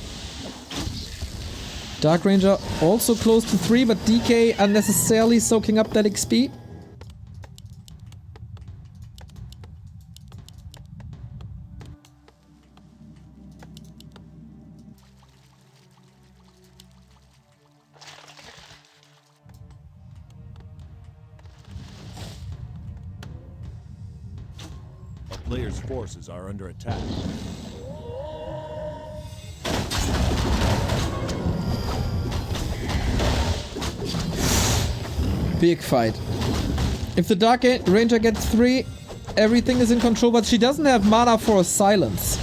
Dark Ranger also close to 3, but DK unnecessarily soaking up that XP. A player's forces are under attack. Big fight. If the Dark Ranger gets 3, everything is in control, but she doesn't have mana for a silence.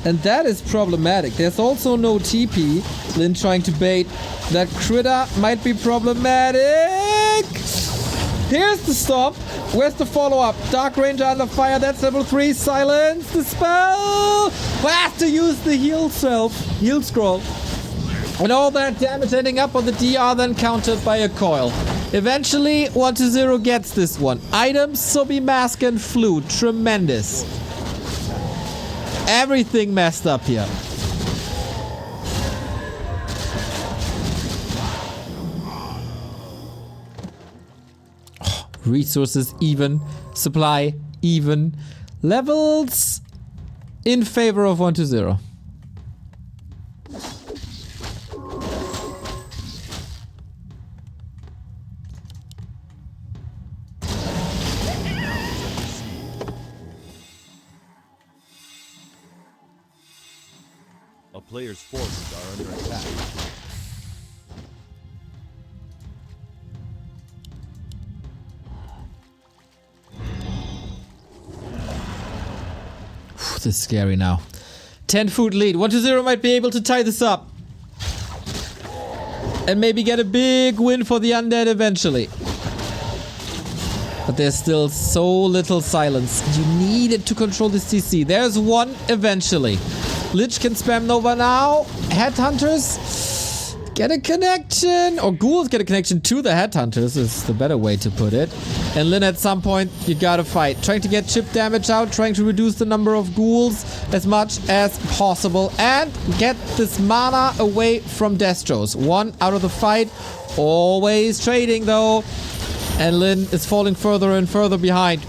And that is problematic. There's also no TP. Lin trying to bait. That critter might be problematic. Here's the stop. Where's the follow-up? Dark Ranger under fire. That's level 3. Silence the spell. We have to use the heal scroll. And all that damage ending up on the DR, then countered by a coil. Eventually, 1-0 gets this one. Items, Sobi Mask, and Flute. Tremendous. Everything messed up here. Resources even. Supply even. Levels in favor of 1-0. A player's forces are under attack. This is scary now. 10 food lead. 1-0 might be able to tie this up. And maybe get a big win for the undead eventually. But there's still so little silence. You need it to control this TC. There's one eventually. Lich can spam Nova now. Headhunters get a connection, or ghouls get a connection to the headhunters is the better way to put it. And then at some point you gotta fight, trying to get chip damage out, trying to reduce the number of ghouls as much as possible, and get this mana away from Destros. One out of the fight, always trading though, and Lyn is falling further and further behind.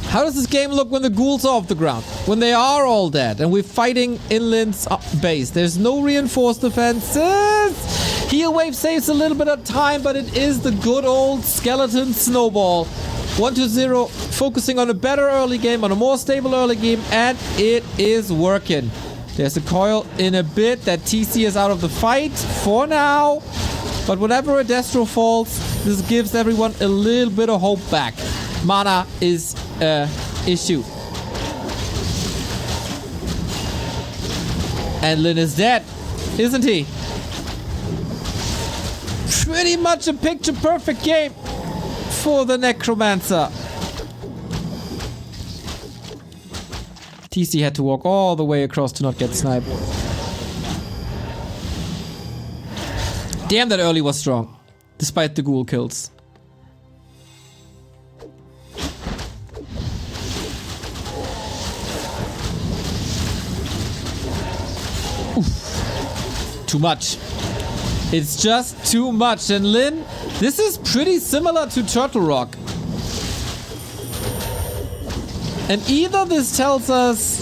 How does this game look when the ghouls are off the ground? When they are all dead and we're fighting in Lyn's base. There's no reinforced defenses. Heal wave saves a little bit of time, but it is the good old skeleton snowball. 1-0, focusing on a better early game, on a more stable early game, and it is working. There's a coil in a bit. That TC is out of the fight for now. But whenever a Destro falls, this gives everyone a little bit of hope back. Mana is an issue. And Lyn is dead, isn't he? Pretty much a picture-perfect game for the Necromancer. TC had to walk all the way across to not get sniped. Damn, that early was strong, despite the ghoul kills. Too much. It's just too much. And Lyn, this is pretty similar to Turtle Rock. And either this tells us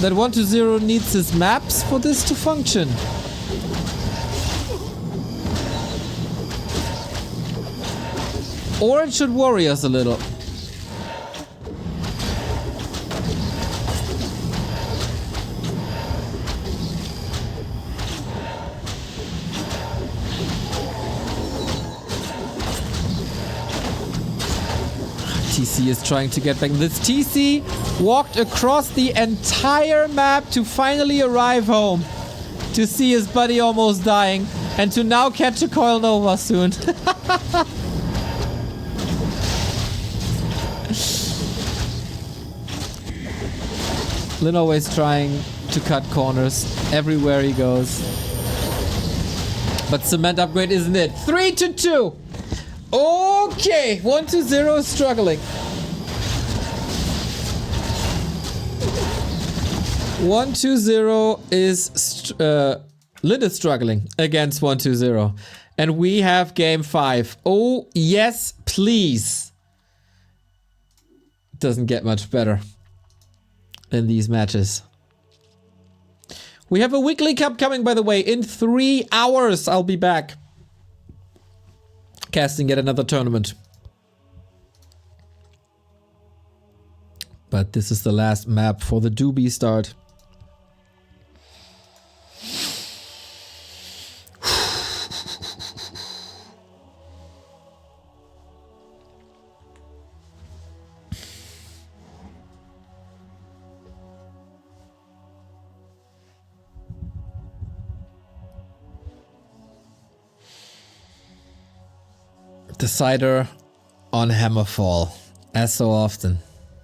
that 1-0 needs his maps for this to function. Or it should worry us a little. TC is trying to get back. This TC walked across the entire map to finally arrive home, to see his buddy almost dying, and to now catch a Coil Nova soon. Lyn always trying to cut corners everywhere he goes. But cement upgrade isn't it. 3-2. Okay, 1-0 struggling. 1-0 is Lyn is struggling against 1-0, and we have game 5. Oh yes, please. Doesn't get much better in these matches. We have a weekly cup coming, by the way. In 3 hours, I'll be back. Casting yet another tournament. But this is the last map for the Doubi start. Decider on Hammerfall, as so often.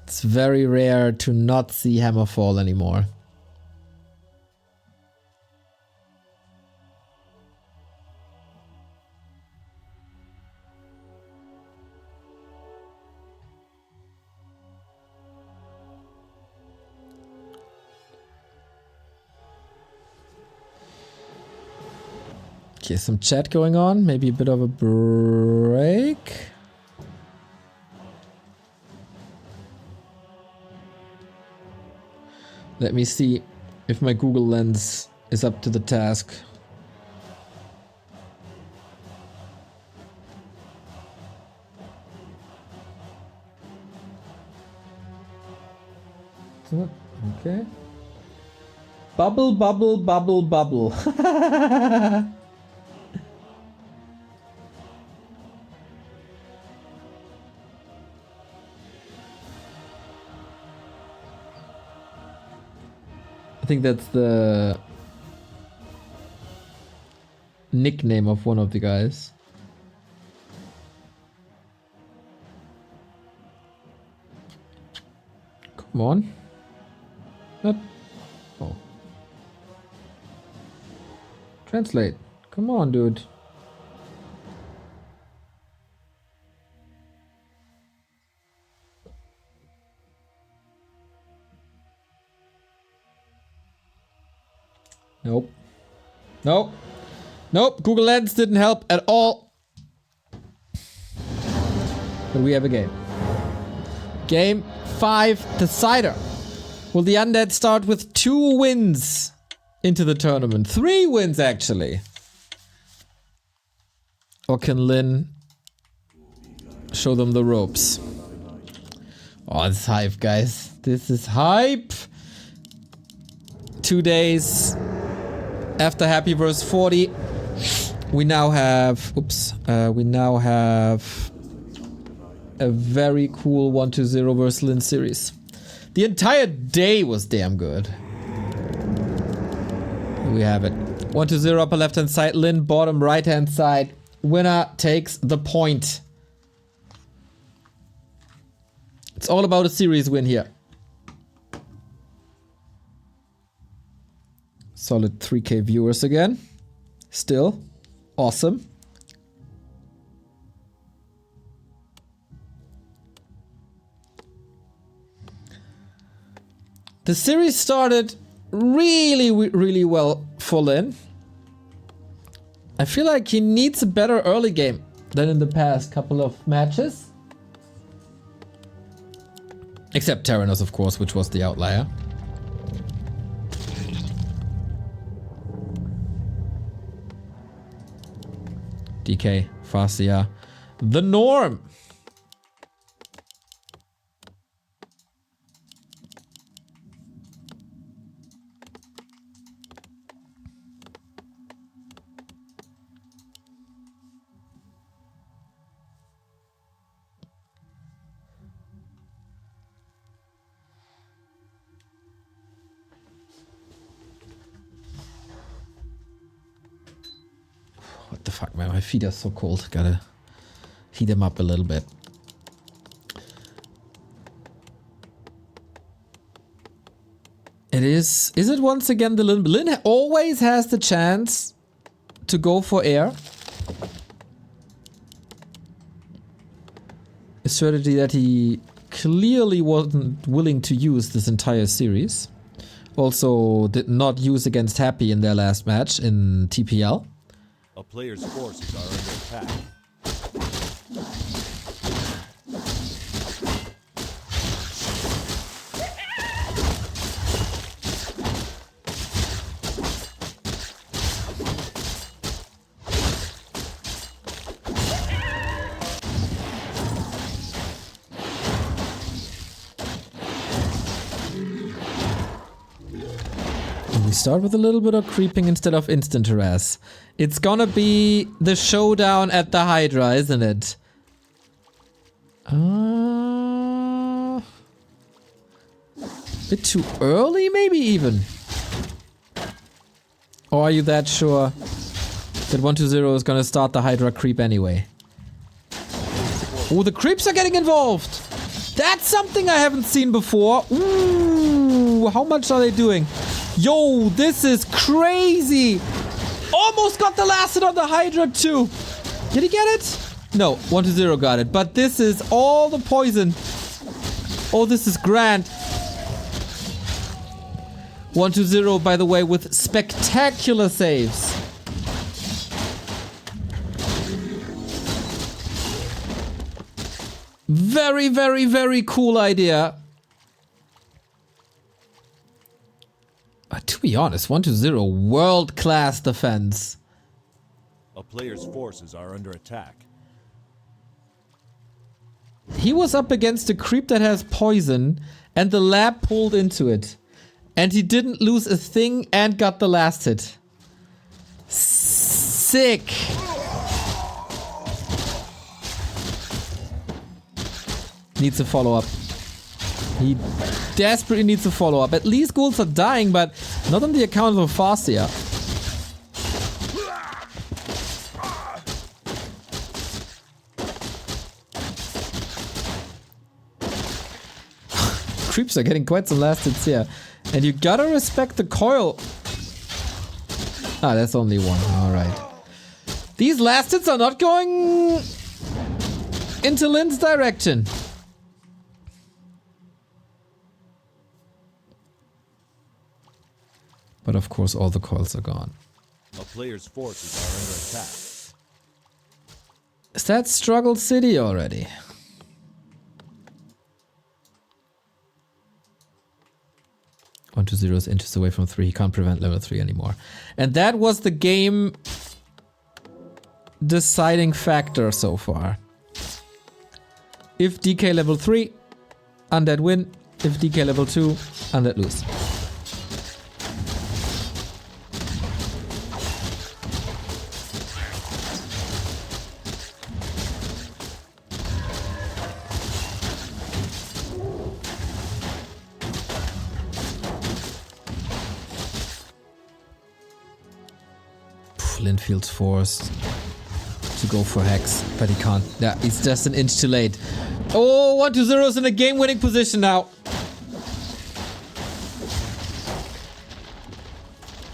It's very rare to not see Hammerfall anymore. Okay, some chat going on. Maybe a bit of a break. Let me see if my Google Lens is up to the task. Okay. Bubble, bubble, bubble, bubble. I think that's the nickname of one of the guys. Come on. What? Oh, Translate. Come on, dude. Nope. Nope. Nope. Google Lens didn't help at all. But we have a game. Game 5 decider. Will the Undead start with 2 wins into the tournament? 3 wins, actually. Or can Lin show them the ropes? Oh, it's hype, guys. This is hype. 2 days after Happy Verse 40, we now have, we now have a very cool 1-0 versus Lin series. The entire day was damn good. Here we have it. 1-0 upper left hand side, Lin bottom right hand side. Winner takes the point. It's all about a series win here. Solid 3K viewers again. Still awesome. The series started really well for Lin. I feel like he needs a better early game than in the past couple of matches. Except Terranos, of course, which was the outlier. DK, Farsia, the norm. What the fuck, man? My feet are so cold. Gotta heat them up a little bit. It is. Is it once again the Lin? Lin always has the chance to go for Eer. A strategy that he clearly wasn't willing to use this entire series. Also did not use against Happy in their last match in TPL. A player's forces are under attack. We start with a little bit of creeping instead of instant harass. It's gonna be the showdown at the Hydra, isn't it? Bit too early, maybe even. Or are you that sure that 1-0 is gonna start the Hydra creep anyway? Oh, the creeps are getting involved! That's something I haven't seen before. Ooh, how much are they doing? Yo, this is crazy! Almost got the last hit on the Hydra too! Did he get it? No, 1-0 got it. But this is all the poison. Oh, this is grand. 1-0, by the way, with spectacular saves. Very, very, very cool idea. To be honest, 1-0, world-class defense. A player's forces are under attack. He was up against a creep that has poison, and the lab pulled into it. And he didn't lose a thing and got the last hit. Sick! Needs a follow-up. He desperately needs a follow-up. At least ghouls are dying, but not on the account of Farsia. Creeps are getting quite some last hits here. And you gotta respect the coil Ah, that's only one. Alright. These last hits are not going into Lynn's direction. But of course all the coils are gone. A player's forces are under attack. Is that Struggle City already? One to 0 is inches away from 3. He can't prevent level 3 anymore. And that was the game deciding factor so far. If DK level 3, Undead win. If DK level 2, Undead lose. Lynn feels forced to go for Hex, but he can't. Yeah, he's just an inch too late. Oh, 1 to 0 is in a game-winning position now.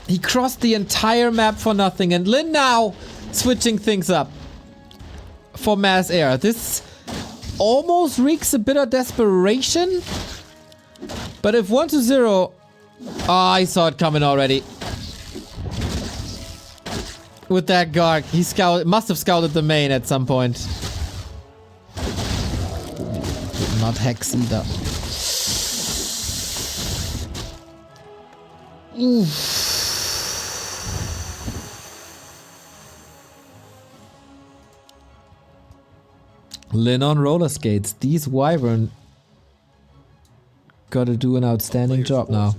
He crossed the entire map for nothing, and Lynn now switching things up for mass air. This almost reeks a bit of desperation, but if 1 to 0... Oh, I saw it coming already. With that guard, he must have scouted the main at some point. Not Hex either. Oof. Lynn on roller skates. These Wyvern gotta do an outstanding job now.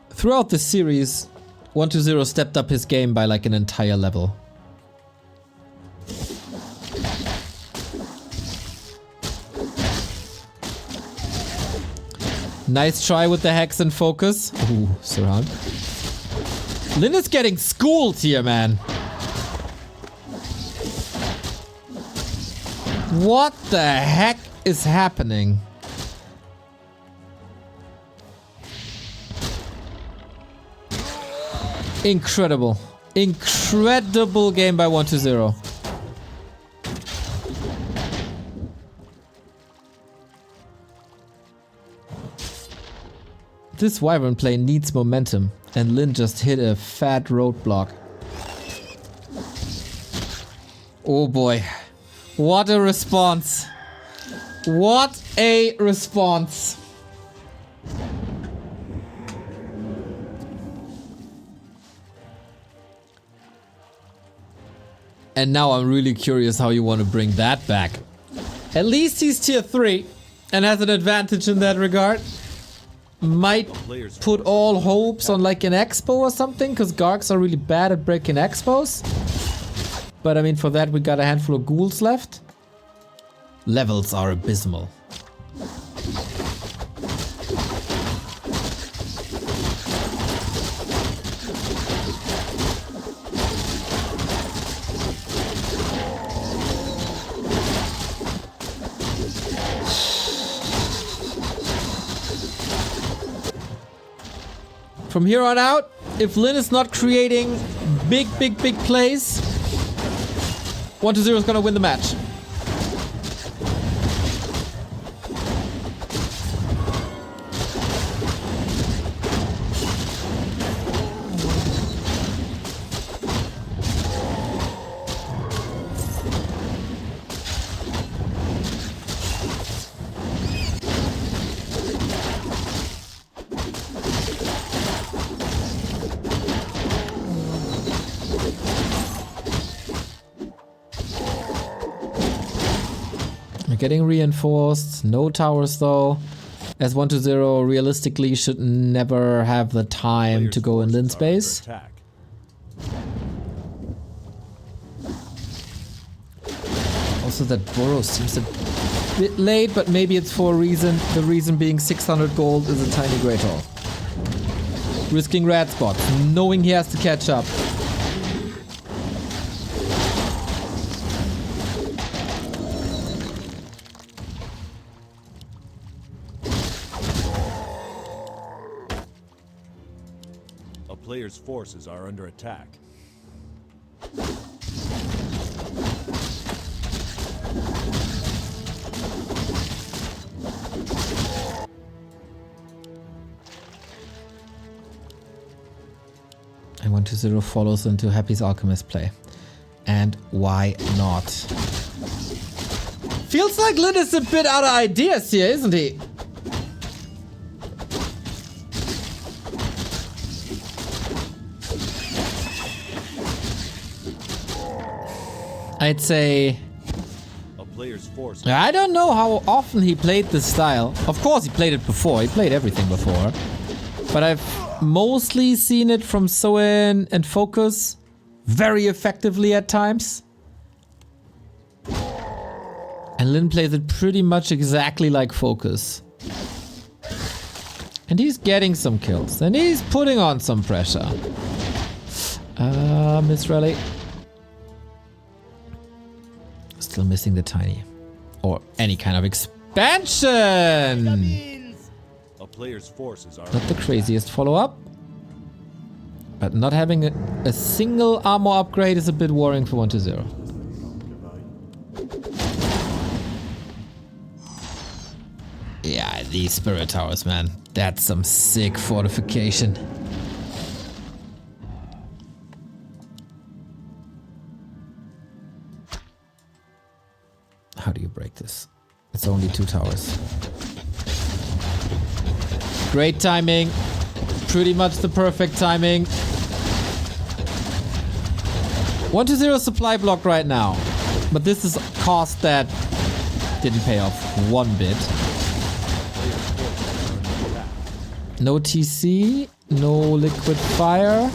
Throughout the series, 1 to 0 stepped up his game by like an entire level. Nice try with the Hex and focus. Ooh, surround. Lynn is getting schooled here, man. What the heck is happening? Incredible. Incredible game by 1 to 0. This Wyvern play needs momentum, and Lynn just hit a fat roadblock. Oh boy. What a response. What a response. And now I'm really curious how you want to bring that back. At least he's tier 3 and has an advantage in that regard. Might put all hopes on like an expo or something, because Gargs are really bad at breaking expos. But I mean, for that we got a handful of ghouls left. Levels are abysmal. From here on out, if Lynn is not creating big plays, 1 to 0 is gonna win the match. Getting reinforced, no towers though. As 1 to 0 realistically should never have the time to go in Lynn's base. Also that burrow seems a bit late, but maybe it's for a reason. The reason being 600 gold is a tiny great haul. Risking rat spots, knowing he has to catch up. player's forces are under attack. And 120 follows into Happy's Alchemist play. And why not? Feels like Lin is a bit out of ideas here, isn't he? I'd say... A player's force. I don't know how often he played this style. Of course he played it before. He played everything before. But I've mostly seen it from Soen and Focus very effectively at times. And Lin plays it pretty much exactly like Focus. And he's getting some kills. And he's putting on some pressure. Miss Rally. Still missing the tiny. Or any kind of expansion! A player's forces are Not the craziest follow-up. But not having a single armor upgrade is a bit worrying for 120. Yeah, these spirit towers, man. That's some sick fortification. How do you break this? It's only 2 towers. Great timing. Pretty much the perfect timing. 120 supply block right now. But this is a cost that didn't pay off one bit. No TC, no liquid fire.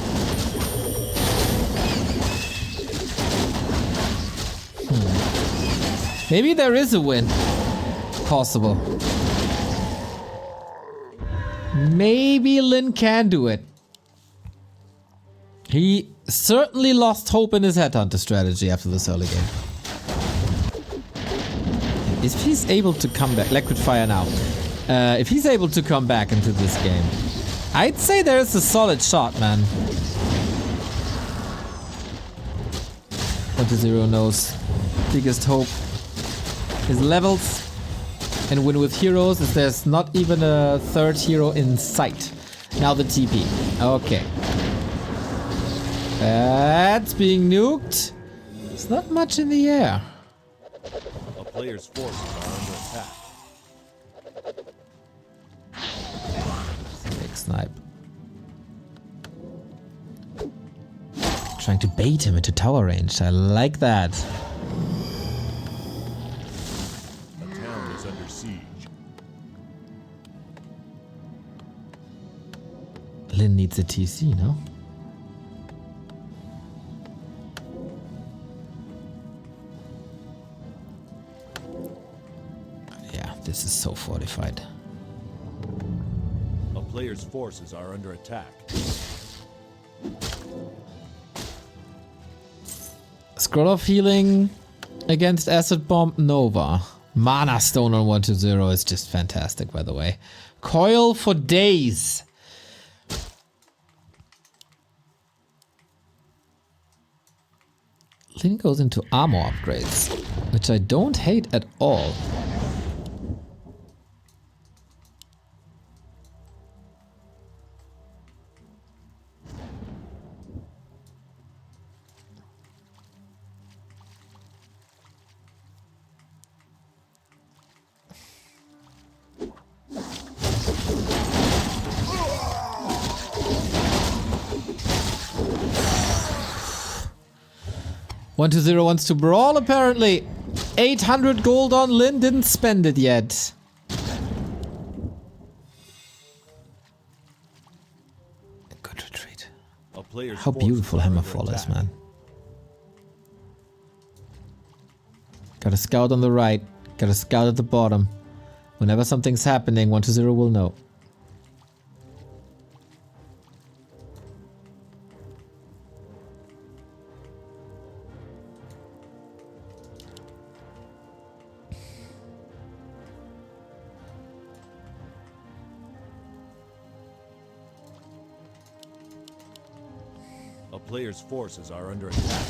Maybe there is a win. Possible. Maybe Lin can do it. He certainly lost hope in his headhunter strategy after this early game. If he's able to come back, liquid fire now. If he's able to come back into this game, I'd say there's a solid shot, man. 120 knows biggest hope is levels and win with heroes is there's not even a third hero in sight. Now the TP. Okay. That's being nuked. There's not much in the air. A player's forces are under attack. Big snipe. Trying to bait him into tower range. I like that. The town is under siege. Lin needs a TC, no? Yeah, this is so fortified. A player's forces are under attack. Scroll of healing against acid bomb Nova. Mana stone on 120 is just fantastic, by the way. Coil for days. Lin goes into armor upgrades, which I don't hate at all. One to 0 wants to brawl apparently. 800 gold on Lin, didn't spend it yet. Good retreat. A player's How forces beautiful are under Hammerfall is, attack. man. Got a scout on the right, got a scout at the bottom. Whenever something's happening, 1 to 0 will know. A player's forces are under attack.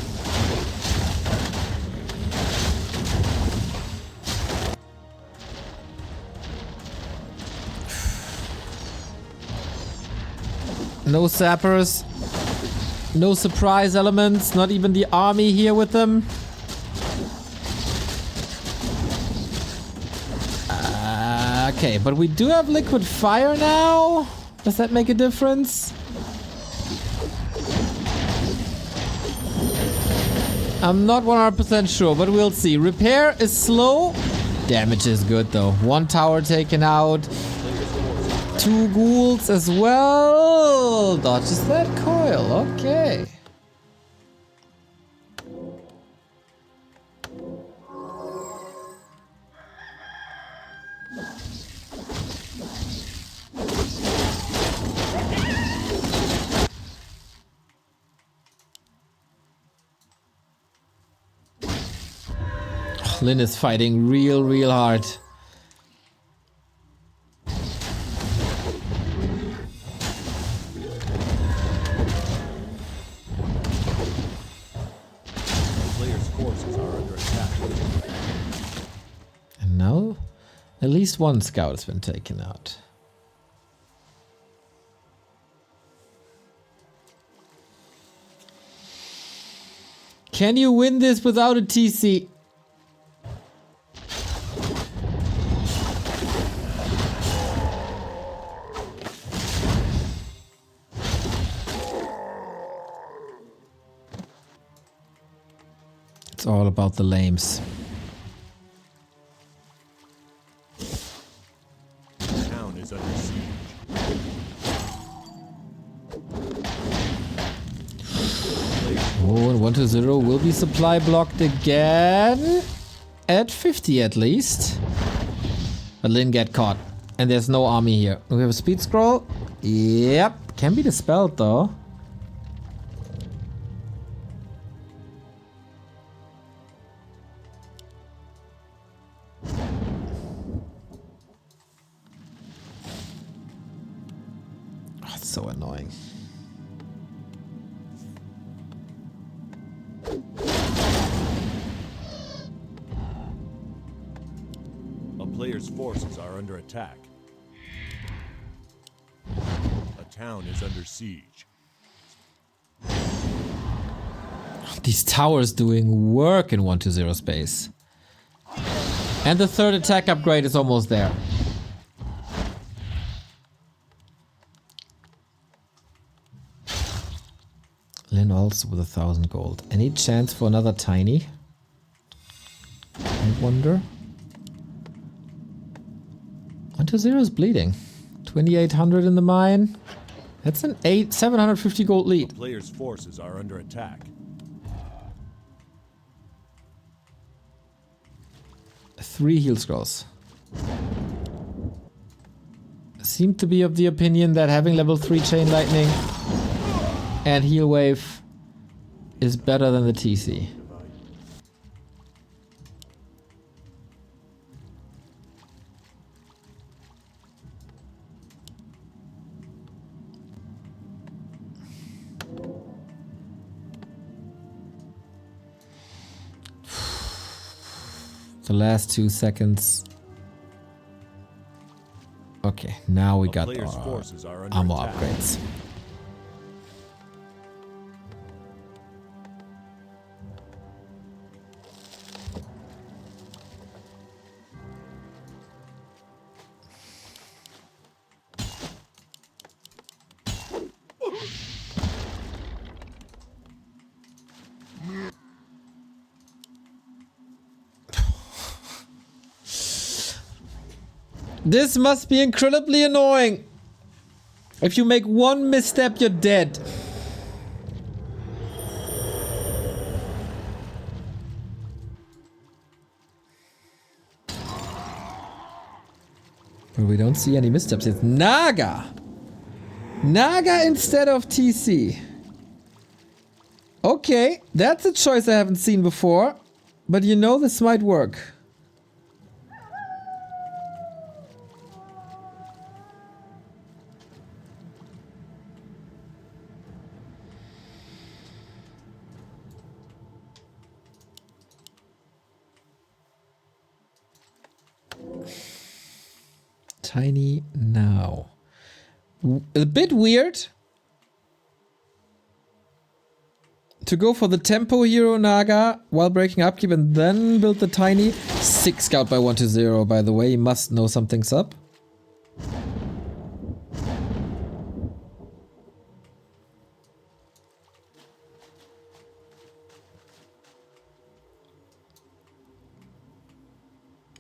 No sappers. No surprise elements. Not even the army here with them. Okay, but we do have liquid fire now. Does that make a difference? I'm not 100% sure, but we'll see. Repair is slow. Damage is good though. 1 tower taken out. 2 ghouls as well. Dodges that coil. Okay. Lynn is fighting real hard. Player's forces are under attack. And now, at least 1 scout has been taken out. Can you win this without a TC? It's all about the lames. The town is under siege. Oh, and 120 will be supply blocked again. At 50 at least. But Lynn get caught. And there's no army here. Do we have a speed scroll? Yep. Can be dispelled though. Oh, it's so annoying. A player's forces are under attack. A town is under siege. These towers doing work in 120 space. And the 3rd attack upgrade is almost there. Lynn also with 1,000 gold. Any chance for another tiny? I wonder. 120 is bleeding. 2,800 in the mine. That's an 750 gold lead. A player's forces are under attack. 3 heal scrolls. Seem to be of the opinion that having level 3 chain lightning and heal wave is better than the TC. The last 2 seconds. Okay, now we got our ammo upgrades. This must be incredibly annoying. If you make one misstep, you're dead. But we don't see any missteps. It's Naga. Naga instead of TC. Okay, that's a choice I haven't seen before. But you know this might work. Tiny now. A bit weird to go for the tempo hero Naga while breaking upkeep and then build the Tiny. 6 scout by 1-0, by the way. He must know something's up.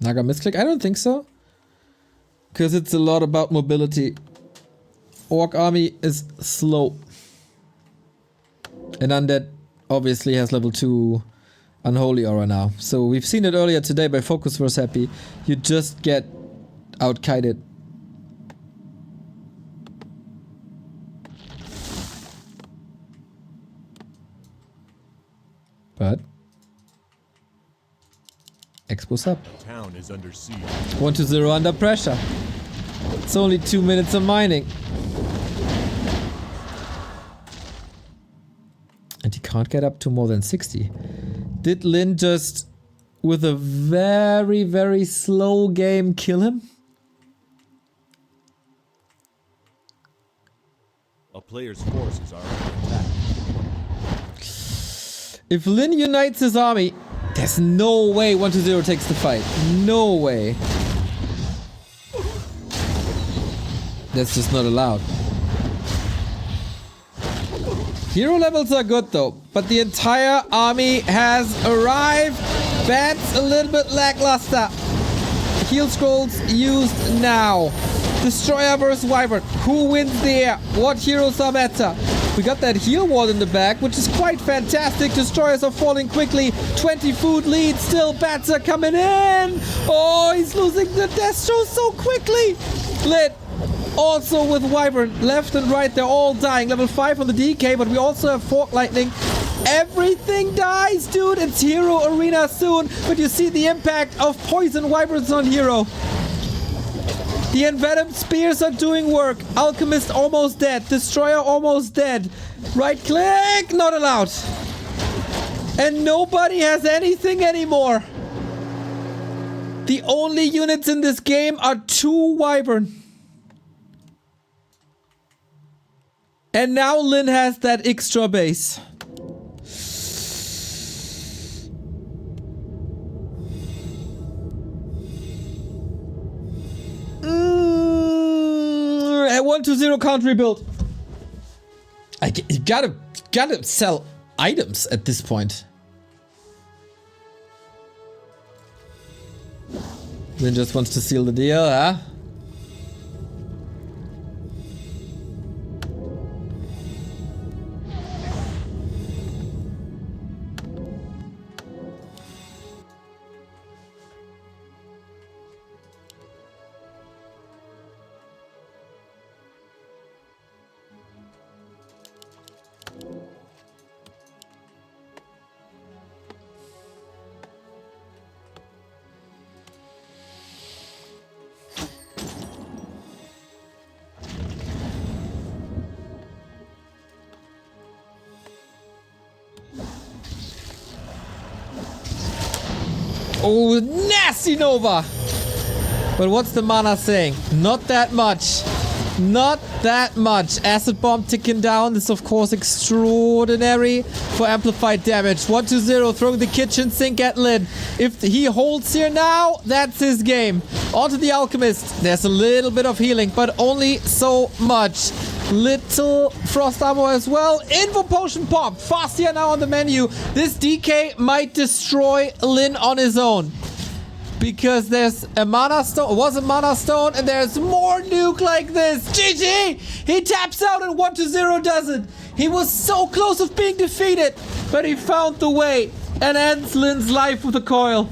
Naga misclick? I don't think so. Because it's a lot about mobility. Orc army is slow. And Undead obviously has level 2 Unholy Aura now. So we've seen it earlier today by Focus vs Happy. You just get out-kited. But Expo's up. Town is under siege. 1-0 under pressure. It's only 2 minutes of mining. And he can't get up to more than 60. Did Lin just, with a very, very slow game, kill him? A player's forces are under attack. If Lin unites his army, there's no way 1-0 takes the fight. No way. That's just not allowed. Hero levels are good though, but the entire army has arrived. That's a little bit lackluster. Heal scrolls used now. Destroyer versus Wyvern. Who wins there? What heroes are better? We got that heal wall in the back, which is quite fantastic. Destroyers are falling quickly. 20 food lead. Still bats are coming in. Oh, he's losing the Destro so quickly. Lit. Also with Wyvern, left and right, they're all dying. Level 5 on the DK, but we also have Fork Lightning. Everything dies, dude. It's Hero Arena soon, but you see the impact of Poison Wyverns on Hero. The Envenomed Spears are doing work. Alchemist almost dead. Destroyer almost dead. Right click, not allowed. And nobody has anything anymore. The only units in this game are 2 Wyvern. And now Lin has that extra base. At 1-0 can't rebuild. You gotta sell items at this point. Lin just wants to seal the deal, huh? Oh, nasty Nova! But what's the mana saying? Not that much. Not that much. Acid Bomb ticking down. This is of course extraordinary for amplified damage. 1-0 throwing the kitchen sink at Lin. If he holds here now, that's his game. Onto the Alchemist. There's a little bit of healing, but only so much. Little Frost Armor as well. Invo Potion pop. Fastia now on the menu. This DK might destroy Lin on his own. Because there's a Mana Stone. Was a Mana Stone. And there's more nuke like this. GG! He taps out and 1-0 doesn't. He was so close of being defeated. But he found the way. And ends Lin's life with a coil.